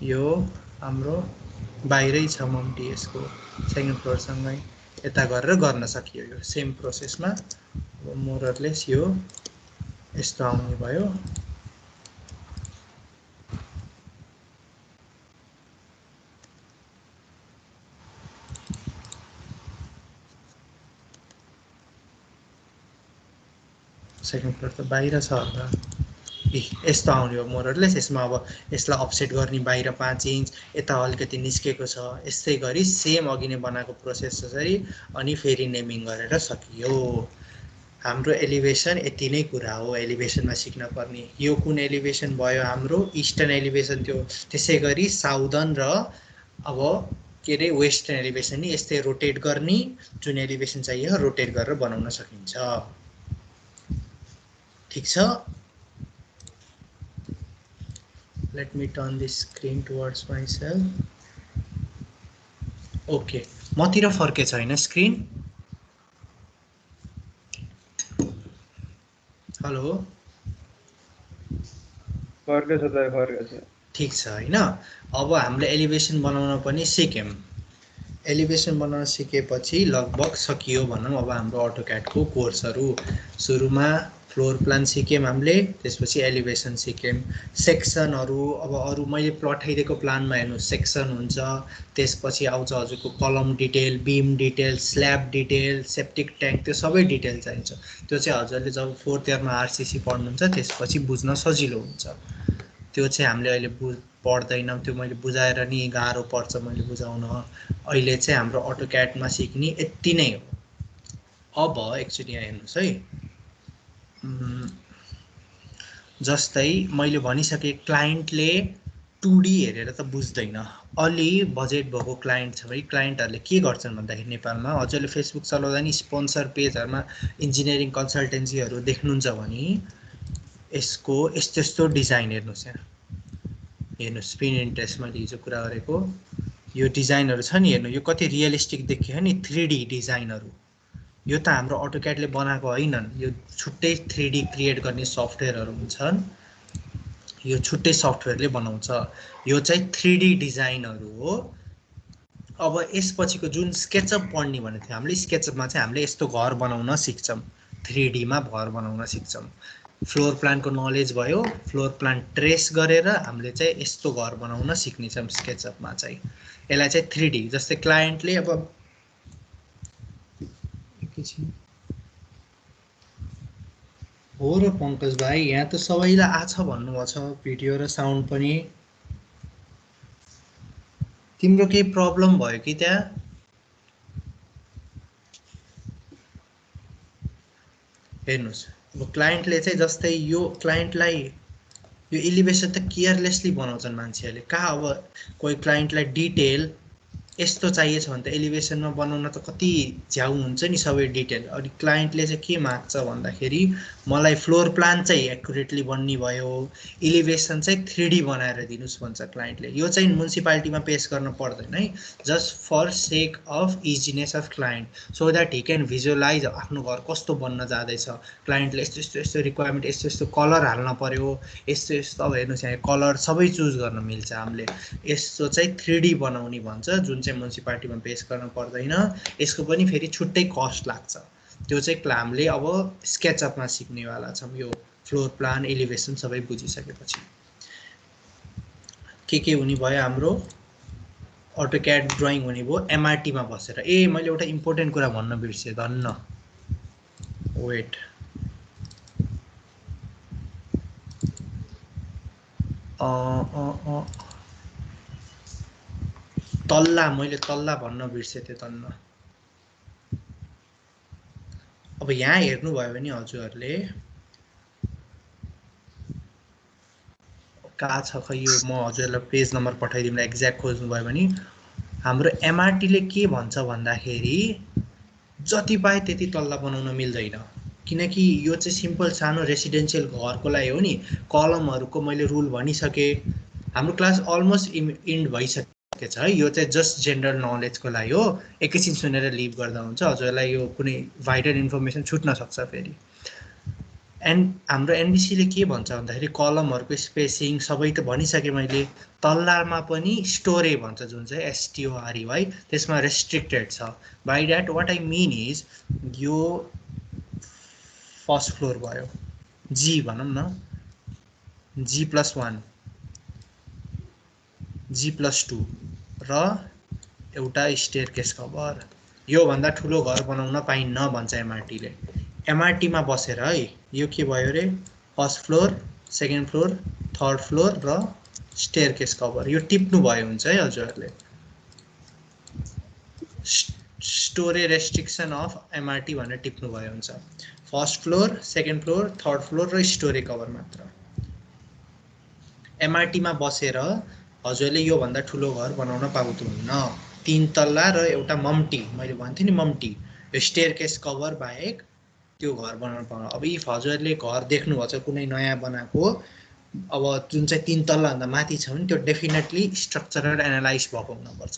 यो हाम्रो बाहिरै छ मम्टी यसको सेकेन्ड फ्लोरसँगै, यता गरेर गर्न सकियो। यो सेम प्रोसेसमा मोरलेस यो यस्तो आउने भयो। सेकेन्ड फ्लोर त बाहिर छ होला, यस्तो आउने हो मोरलेस। यसमा अब यसलाई अफसेट गर्ने बाहिर 5 इन्च, यता अलिकति निस्केको छ। यस्तै गरी सेम अघि नै बनाएको प्रोसेस जसरी, अनि फेरि नेमिङ गरेर सकियो। हाम्रो एलिभेसन यति नै कुरा हो एलिभेसनमा सिक्न पर्ने। यो कुन एलिभेसन भयो हाम्रो, इस्टर्न एलिभेसन थियो। त्यसै गरी साउदर्न र अब के अरे वेस्टर्न एलिभेसन नि यस्तै रोटेट गर्ने, जुन एलिभेसन चाहियो रोटेट गरेर बनाउन सकिन्छ। ठिक छ, let me turn this screen towards myself. Okay, मतिर फर्के छैन स्क्रिन? हेलो, फर्केछ त फर्केछ। ठिक छ हैन। अब हामीले एलिभेसन बनाउन पनि सिक्यौँ। एलिभेसन बनाउन सिकेपछि लगभग सकियो भनौँ। अब हाम्रो अटोक्याडको कोर्सहरू सुरुमा फ्लोर प्लान सिक्यौँ हामीले, त्यसपछि एलिभेसन सिक्यौँ। सेक्सनहरू अब अरू मैले पठाइदिएको प्लानमा हेर्नु सेक्सन हुन्छ, त्यसपछि आउँछ हजुरको column detail, beam detail, slab detail, septic tank, त्यो सबै डिटेल चाहिन्छ। त्यो चाहिँ हजुरले जब 4th इयरमा आरसिसी पढ्नुहुन्छ त्यसपछि बुझ्न सजिलो हुन्छ। त्यो चाहिँ हामीले अहिले पढ्दैनौँ, त्यो मैले बुझाएर नि गाह्रो पर्छ मैले बुझाउन। अहिले चाहिँ हाम्रो अटोक्याडमा सिक्ने यति नै हो। अब एकचोटि यहाँ हेर्नुहोस् है, जस्तै मैले भनिसकेँ क्लाइन्टले 2D हेरेर त बुझ्दैन। अलि बजेट भएको क्लाइन्ट छ भने क्लाइन्टहरूले के गर्छन् भन्दाखेरि नेपालमा हजुरले फेसबुक चलाउँदा नि स्पोन्सर पेजहरूमा इन्जिनियरिङ कन्सल्टेन्सीहरू देख्नुहुन्छ भने यसको यस्तो यस्तो डिजाइन हेर्नुहोस्, यहाँ हेर्नुहोस् पिनिन्ट्रेस्ट मैले हिजो कुरा गरेको यो डिजाइनहरू छ नि, हेर्नु यो कति रियलिस्टिक देखियो नि, 3D डिजाइनहरू। यो त हाम्रो अटोक्याडले बनाएको होइनन्, यो छुट्टै 3D क्रिएट गर्ने सफ्टवेयरहरू हुन्छन्, यो छुट्टै सफ्टवेयरले बनाउँछ। यो चाहिँ 3D डिजाइनहरू हो। अब यसपछिको जुन स्केचअप पढ्ने भनेको थियो हामीले, स्केचअपमा चाहिँ हामीले यस्तो घर बनाउन सिक्छौँ, 3D मा घर बनाउन सिक्छौँ। फ्लोर प्लानको नलेज भयो, फ्लोर प्लान ट्रेस गरेर हामीले चाहिँ यस्तो घर बनाउन सिक्नेछौँ स्केचअपमा चाहिँ। यसलाई चाहिँ 3D, जस्तै क्लाइन्टले अब हो र पङ्कज भाइ, यहाँ त सबैलाई आछ भन्नुभएको छ भिडियो र साउन्ड पनि। तिम्रो केही प्रब्लम भयो कि त्यहाँ? हेर्नुहोस्, अब क्लाइन्टले चाहिँ जस्तै यो क्लाइन्टलाई यो एलिभेसन त केयरलेसली बनाउँछन् मान्छेहरूले। कहाँ अब कोही क्लाइन्टलाई डिटेल यस्तो चाहिएछ भने त एलिभेसनमा बनाउन त कति झ्याउ हुन्छ नि सबै डिटेल। अनि क्लाइन्टले चाहिँ के माग्छ भन्दाखेरि मलाई फ्लोर प्लान चाहिँ एक्युरेटली बन्ने भयो, एलिभेसन चाहिँ 3D बनाएर दिनुहोस् भन्छ क्लाइन्टले। यो चाहिँ म्युनिसिपालिटीमा पेस गर्न पर्दैन है, just for sake of easiness of client, so that he can visualize आफ्नो घर कस्तो बन्न जाँदैछ। क्लाइन्टले यस्तो यस्तो यस्तो रिक्वायरमेन्ट, यस्तो यस्तो कलर हाल्न पर्यो, यस्तो यस्तो अब हेर्नुहोस् यहाँ कलर सबै चुज गर्न मिल्छ हामीले। यस्तो चाहिँ 3D बनाउने भन्छ, जुन चाहिँ म्युनिसिपालिटीमा पेस गर्न पर्दैन। यसको पनि फेरि छुट्टै कस्ट लाग्छ। त्यो चाहिँ हामीले अब स्केचअपमा सिक्नेवाला छौँ। यो फ्लोर प्लान एलिभेसन सबै बुझिसकेपछि के हुने भयो हाम्रो AutoCAD ड्रइङ हुने भयो MRT मा बसेर। ए मैले एउटा इम्पोर्टेन्ट कुरा भन्न बिर्सेँ, धन्न। वेट, तल्ला, मैले तल्ला भन्न बिर्सेँ त्यो, धन्न। अब यहाँ हेर्नुभयो भने हजुरहरूले कहाँ छ खै यो, म हजुरहरूलाई पेज नम्बर पठाइदिउँला, एक्ज्याक्ट खोज्नुभयो भने हाम्रो MRT ले के भन्छ भन्दाखेरि जति पाए त्यति तल्ला बनाउन मिल्दैन, किनकि यो चाहिँ सिम्पल सानो रेसिडेन्सियल घरको लागि हो नि। कलमहरूको मैले रुल भनिसकेँ। हाम्रो क्लास अलमोस्ट इन्ड भइसकेछ है, यो चाहिँ जस्ट जेनरल नलेजको लागि हो। एकैछिन सुनेर लिभ गर्दा हुन्छ, हजुरलाई यो कुनै भाइटल इन्फर्मेसन छुट्न सक्छ फेरि। हाम्रो एनबिसीले के भन्छ भन्दाखेरि कलमहरूको स्पेसिङ सबै त भनिसकेँ मैले। तल्लामा पनि स्टोरे भन्छ, जुन चाहिँ STOREY, त्यसमा रेस्ट्रिक्टेड छ। By that what I mean is यो फर्स्ट फ्लोर भयो, G भनौँ न, G+1, G+2 र एउटा स्टेयरकेस कभर। योभन्दा ठुलो घर बनाउन पाइन्न भन्छ MRT ले। MRT मा बसेर है यो के भयो रे, first floor, second floor, third floor र स्टेयरकेस कभर, यो टिप्नु भयो हुन्छ है हजुरहरूले। स्टोरे रेस्ट्रिक्सन अफ MRT भनेर टिप्नु भयो हुन्छ। First floor, second floor, third floor र स्टोरे कभर मात्र। MRT मा बसेर हजुरले योभन्दा ठुलो घर बनाउन पाउँनुहुन्न। 3 तल्ला र एउटा मम्टी, मैले भन्थेँ नि मम्टी, यो स्टेयरकेस कभर बाहेक त्यो घर बनाउन पाउनु। अब इफ हजुरले घर देख्नुभएको छ कुनै नयाँ बनाएको, अब जुन चाहिँ 3 तल्लाभन्दा माथि छ भने त्यो डेफिनेटली स्ट्रक्चरल एनालाइज भएको हुनुपर्छ।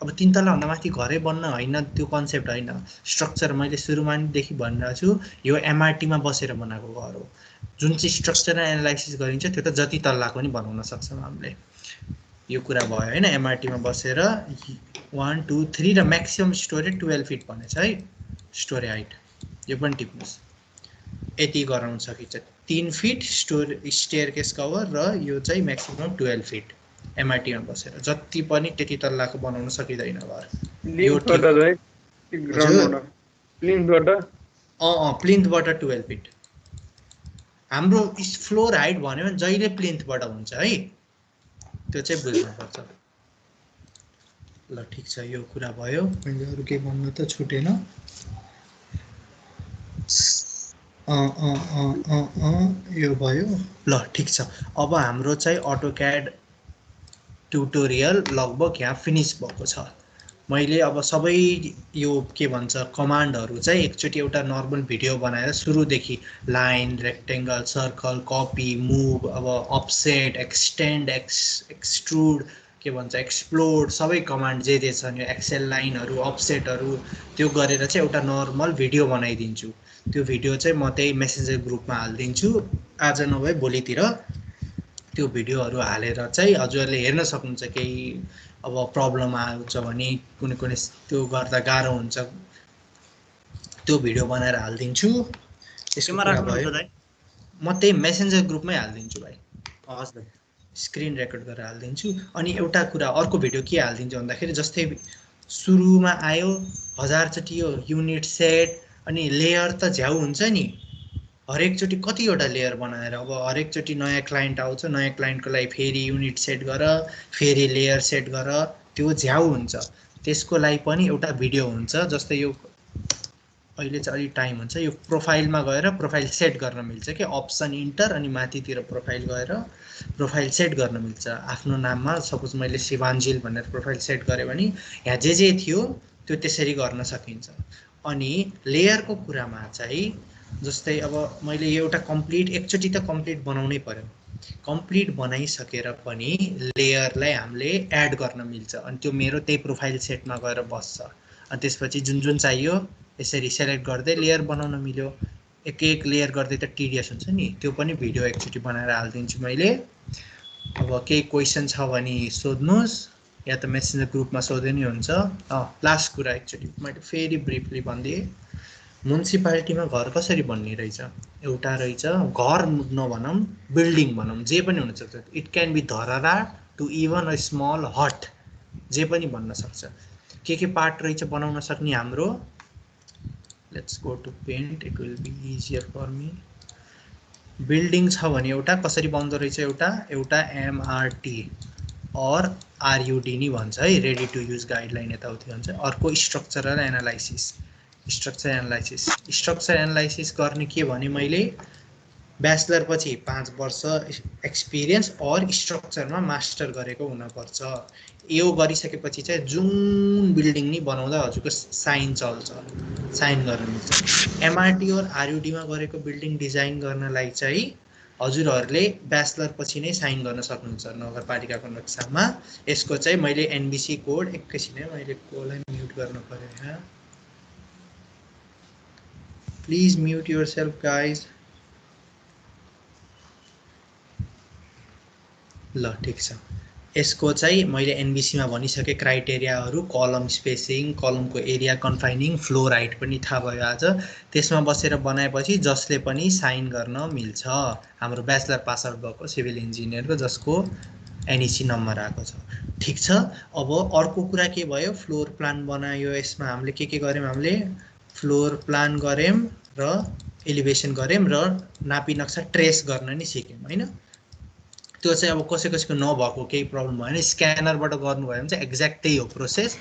अब 3 तल्लाभन्दा माथि घरै बन्न होइन, त्यो कन्सेप्ट होइन। स्ट्रक्चर मैले सुरुमादेखि भनिरहेको छु, यो MRT मा बसेर बनाएको घर हो। जुन चाहिँ स्ट्रक्चरल एनालाइसिस गरिन्छ त्यो त जति तल्लाको पनि बनाउन सक्छौँ हामीले। यो कुरा भयो होइन। MRT मा बसेर 1 2 3 र म्याक्सिमम स्टोरेज 12 फिट भनेछ है, स्टोरे हाइट। यो पनि टिप्नुहोस्, यति गराउन सकिन्छ। 3 फिट स्टेयरकेस कभर र यो चाहिँ म्याक्सिमम 12 फिट। MRT मा बसेर जति पनि त्यति तल्लाको बनाउन सकिँदैन घर। यो प्लिन्थबाट 12 फिट। हाम्रो फ्लोर हाइट भन्यो भने जहिले प्लिन्थबाट हुन्छ है, त्यो चाहिँ बुझ्नुपर्छ। ल ठिक छ, यो कुरा भयो। मैले अरू के भन्न त छुटेन। यो भयो। ल ठिक छ, अब हाम्रो चाहिँ AutoCAD ट्युटोरियल लगभग यहाँ फिनिस भएको छ। मैले अब सबै यो के भन्छ कमान्डहरू चाहिँ एकचोटि एउटा नर्मल भिडियो बनाएर सुरुदेखि line, rectangle, circle, copy, move, अब अफसेट, एक्सटेन्ड, एक्सट्रुड, के भन्छ एक्सप्लोड, सबै कमान्ड जे छन्, यो एक्सेल लाइनहरू, अफसेटहरू, त्यो गरेर चाहिँ एउटा नर्मल भिडियो बनाइदिन्छु। त्यो भिडियो चाहिँ म त्यही मेसेन्जर ग्रुपमा हालिदिन्छु, आज नभए भोलितिर त्यो भिडियोहरू हालेर चाहिँ हजुरहरूले हेर्न सक्नुहुन्छ। केही अब प्रब्लम आउँछ भने, कुनै कुनै त्यो गर्दा गाह्रो हुन्छ, त्यो भिडियो बनाएर हालिदिन्छु। त्यसमा राख्नुहुन्छ दाइ, म त्यही मेसेन्जर ग्रुपमै हालिदिन्छु भाइ। हस् भाइ, स्क्रिन रेकर्ड गरेर हालिदिन्छु। अनि एउटा कुरा, अर्को भिडियो के हालिदिन्छु भन्दाखेरि, जस्तै सुरुमा आयो 1000 चोटि यो युनिट सेट अनि लेयर त झ्याउ हुन्छ नि, हरेकचोटि कतिवटा लेयर बनाएर। अब हरेकचोटि नयाँ क्लाइन्ट आउँछ, नयाँ क्लाइन्टको लागि फेरि युनिट सेट गर, फेरि लेयर सेट गर, त्यो झ्याउ हुन्छ। त्यसको लागि पनि एउटा भिडियो हुन्छ। जस्तै यो अहिले चाहिँ अलिक टाइम हुन्छ, यो प्रोफाइलमा गएर प्रोफाइल सेट गर्न मिल्छ कि, अप्सन इन्टर अनि माथितिर प्रोफाइल गएर प्रोफाइल सेट गर्न मिल्छ। आफ्नो नाममा सपोज मैले शिवान्जिल भनेर प्रोफाइल सेट गरेँ भने यहाँ जे थियो त्यो त्यसरी गर्न सकिन्छ। अनि लेयरको कुरामा चाहिँ जस्तै अब मैले यो एउटा कम्प्लिट, एकचोटि त कम्प्लिट बनाउनै पर्यो। कम्प्लिट बनाइसकेर पनि लेयरलाई हामीले एड गर्न मिल्छ। अनि त्यो मेरो त्यही प्रोफाइल सेटमा गएर बस्छ। अनि त्यसपछि जुन जुन चाहियो यसरी सेलेक्ट गर्दै लेयर बनाउन मिल्यो। एक एक लेयर गर्दै त टिडियस हुन्छ नि, त्यो पनि भिडियो एकचोटि बनाएर हालिदिन्छु मैले। अब केही क्वेसन छ भने सोध्नुहोस्, या त मेसेन्जर ग्रुपमा सोधे नि हुन्छ। लास्ट कुरा एकचोटि मैले फेरि ब्रिफली भनिदिएँ, म्युनिसिपालिटीमा घर कसरी बन्ने रहेछ। एउटा रहेछ घर नभनौँ, बिल्डिङ भनौँ, जे पनि हुनसक्छ। It can be Dharahara to even a small hut, जे पनि भन्न सक्छ के पार्ट रहेछ बनाउन सक्ने हाम्रो let's go to paint it will be easier for me building छ भने एउटा कसरी बन्दो रहेछ एउटा एमआरटी और आरयुडी नि भन्छ है रेडी टु युज गाइडलाइन यताउति भन्छ अर्को स्ट्रक्चरल एनालाइसिस स्ट्रक्चर एनालाइसिस गर्ने के भने मैले ब्याचलर पछि 5 वर्ष एक्सपिरियन्स और स्ट्रक्चरमा मास्टर गरेको हुनुपर्छ यो गरिसकेपछि चाहिँ जुन बिल्डिङ नि बनाउँदा हजुरको साइन चल्छ साइन गर्न मिल्छ एमआरटी और आरयुडी मा गरेको बिल्डिङ डिजाइन गर्नलाई चाहिँ हजुरहरुले ब्याचलर पछि नै साइन गर्न सक्नुहुन्छ नगरपालिकाको नक्सामा यसको चाहिँ मैले एनबीसी कोड एकैछिन है मैले कोडलाई म्युट गर्न पर्यो यहाँ प्लिज म्युट योरसेल्फ गाइज ल ठीक छ यसको चाहिँ मैले एनबीसी मा भनिसके क्राइटेरियाहरु कलम स्पेसिङ कलमको एरिया कन्फाइनिङ फ्लो राइट पनि थाहा भयो आज त्यसमा बसेर बनाएपछि जसले पनि साइन गर्न मिल्छ हाम्रो ब्याचलर पास आउट भएको सिभिल इन्जिनियरको जसको एनईसी नम्बर आएको छ ठीक छ अब अर्को कुरा के भयो फ्लोर प्लान बनायो यसमा हामीले के गर्यौं हामीले फ्लोर प्लान गर्यौं र एलिभेसन गर्यौं र नापी नक्सा ट्रेस गर्न नि सिक्यौं हैन त्यो चाहिँ अब कसैको नभएको केही प्रब्लम भयो भने स्क्यानरबाट गर्नुभयो भने चाहिँ एक्ज्याक्ट त्यही हो प्रोसेस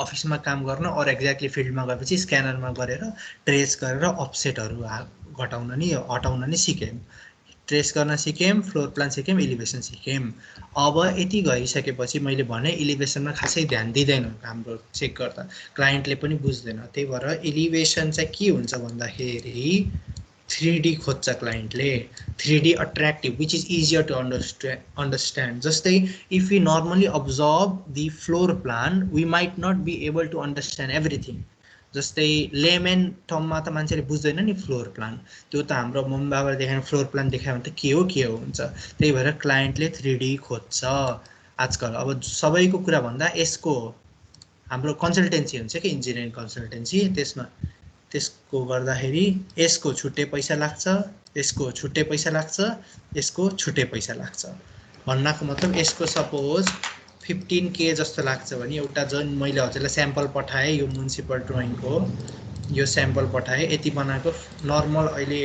अफिसमा काम गर्न और एक्ज्याक्टली फिल्डमा गएपछि स्क्यानरमा गरेर ट्रेस गरेर अफसेटहरु घटाउन नि हटाउन नि सिक्यौं ट्रेस गर्न सिक्यौं फ्लोर प्लान सिक्यौं एलिभेसन सिक्यौं अब यति गरिसकेपछि मैले भने एलिभेसनमा खासै ध्यान दिदैन हाम्रो चेक गर्दा क्लाइन्टले पनि बुझ्दैन त्यही भएर एलिभेसन चाहिँ के हुन्छ भन्दाखेरि 3D खोज्छ क्लाइन्टले 3D attractive which is easier to understand जस्तै if we normally observe the floor plan we might not be able to understand everything जस्तै लेमन टर्ममा त मान्छेले बुझ्दैन नि फ्लोर प्लान त्यो त हाम्रो मम्मी बाबाले देखाउने फ्लोर प्लान देखायो भने त के हो हुन्छ त्यही भएर क्लाइन्टले 3D खोज्छ आजकल अब सबैको कुरा भन्दा यसको हाम्रो कन्सल्टेन्सी हुन्छ कि इन्जिनियरिङ कन्सल्टेन्सी त्यसको गर्दाखेरि यसको छुट्टै पैसा लाग्छ यसको छुट्टै पैसा लाग्छ यसको छुट्टै पैसा लाग्छ भन्नको मतलब यसको सपोज 15K जस्तो लाग्छ भने एउटा जुन मैले हजुरलाई स्याम्पल पठाए यो म्युनिसिपल ड्रइङको यो स्याम्पल पठाए यति बनाएको नर्मल अहिले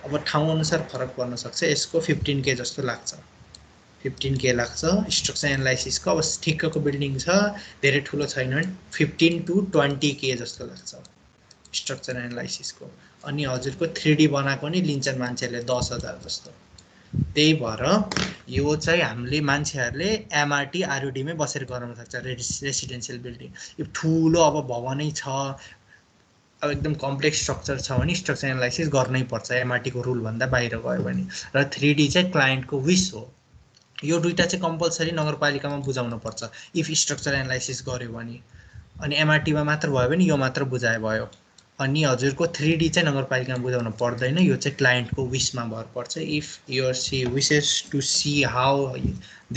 अब ठाउँ अनुसार फरक पर्न सक्छ यसको 15K जस्तो लाग्छ 15K लाग्छ स्ट्रक्चर एनालाइसिसको अब ठिक्कको बिल्डिङ छ धेरै ठुलो छैन 15 to 20K जस्तो लाग्छ स्ट्रक्चर एनालाइसिसको अनि हजुरको 3D बनाएको नि लिन्छन् मान्छेले 10,000 जस्तो त्यही भएर यो चाहिँ हामीले मान्छेहरुले एमआरटी आरयुडी मै बसेर गर्न सक्छ रेसिडेन्शियल बिल्डिङ यो ठुलो अब भवनै छ अब एकदम कम्प्लेक्स स्ट्रक्चर छ भने स्ट्रक्चर एनालाइसिस गर्नै पर्छ एमआरटी को रुल भन्दा बाहिर गयो भने र 3D चाहिँ क्लाइन्टको विश हो यो दुईटा चाहिँ कम्पलसरी नगरपालिकामा बुझाउन पर्छ इफ स्ट्रक्चर एनालाइसिस गर्यो भने अनि एमआरटी मा मात्र भयो भने यो मात्र बुझाए भयो अनि हजुरको 3D चाहिँ नगरपालिकामा बुझाउन पर्दैन यो चाहिँ क्लाइन्टको विशमा भर पर्छ if he or she wishes to see how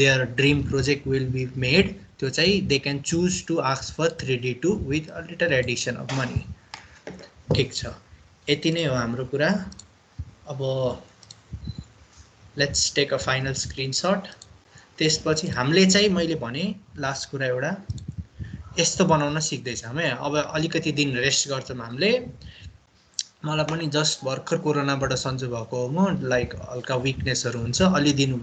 their dream project will be made त्यो चाहिँ they can choose to ask for 3D too with a little addition of money ठीक छ यति नै हो हाम्रो कुरा अब let's take a final screenshot त्यसपछि हामीले चाहिँ मैले भने लास्ट कुरा एउटा यस्तो बनाउन सिक्दैछ हामी अब अलिकति दिन रेस्ट गर्छौं हामीले मलाई पनि जस्ट भर्खर कोरोनाबाट सन्चो भएको हो म लाइक हल्का विकनेसहरु हुन्छ अलि दिन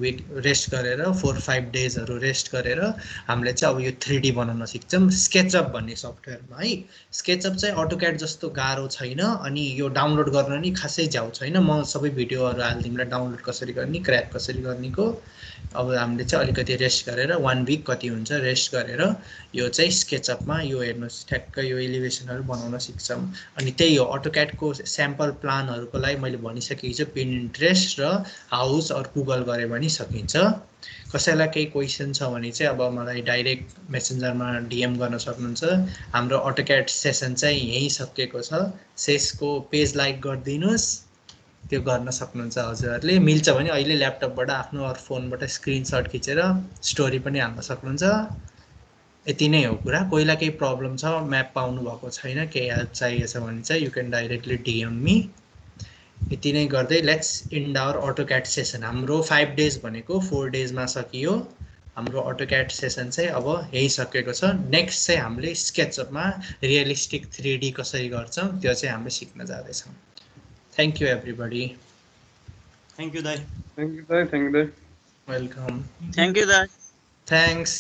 रेस्ट गरेर 4-5 डेजहरु रेस्ट गरेर हामीले चाहिँ अब यो 3D बनाउन सिक्छौं स्केचअप भन्ने सफ्टवेयरमा है स्केचअप चाहिँ अटोक्याड जस्तो गाह्रो छैन अनि यो डाउनलोड गर्न नि खासै झ्याउ छैन म सबै भिडियोहरु हाल्दिमला डाउनलोड कसरी गर्ने क्र्याक कसरी गर्नेको अब हामीले चाहिँ अलिकति रेस्ट गरेर 1 वीक कति हुन्छ रेस्ट गरेर यो चाहिँ स्केचअपमा यो हेर्नुस् ठ्याक्क यो एलिभेसनहरु बनाउन सिक्छौं अनि त्यही हो अटोक्याडको स्याम्पल प्लानहरुको लागि मैले भनिसकेको छु पिनिन्ट्रेस्ट र हाउस और गुगल गरे पनि सकिन्छ कसैलाई केही क्वेशन छ भने चाहिँ अब मलाई डाइरेक्ट मेसेन्जरमा डीएम गर्न सक्नुहुन्छ हाम्रो अटोक्याड सेसन चाहिँ यही सकिएको छ सेसको पेज लाइक गर्दिनुस् त्यो गर्न सक्नुहुन्छ हजुरहरुले मिल्छ भने अहिले ल्यापटपबाट आफ्नो अर फोनबाट स्क्रिनशट खिचेर स्टोरी पनि हाल्न सक्नुहुन्छ यति नै हो कुरा कोहीलाई केही प्रब्लम छ म्याप पाउनु भएको छैन केही हेल्प चाहिएको छ भने चाहिँ you can directly DM me यति नै गर्दै let's and our AutoCAD session हाम्रो 5 डेज भनेको 4 डेजमा सकियो हाम्रो AutoCAD सेसन चाहिँ अब यही सकेको छ। नेक्स्ट चाहिँ हामीले स्केचअपमा रियलिस्टिक 3D कसरी गर्छौँ त्यो चाहिँ हामीले सिक्न जाँदैछौँ। Thank you everybody. Thank you दाइ। थ्याङ्क यू दाइ। वेलकम। थ्याङ्क यू दाइ। थ्याङ्क्स।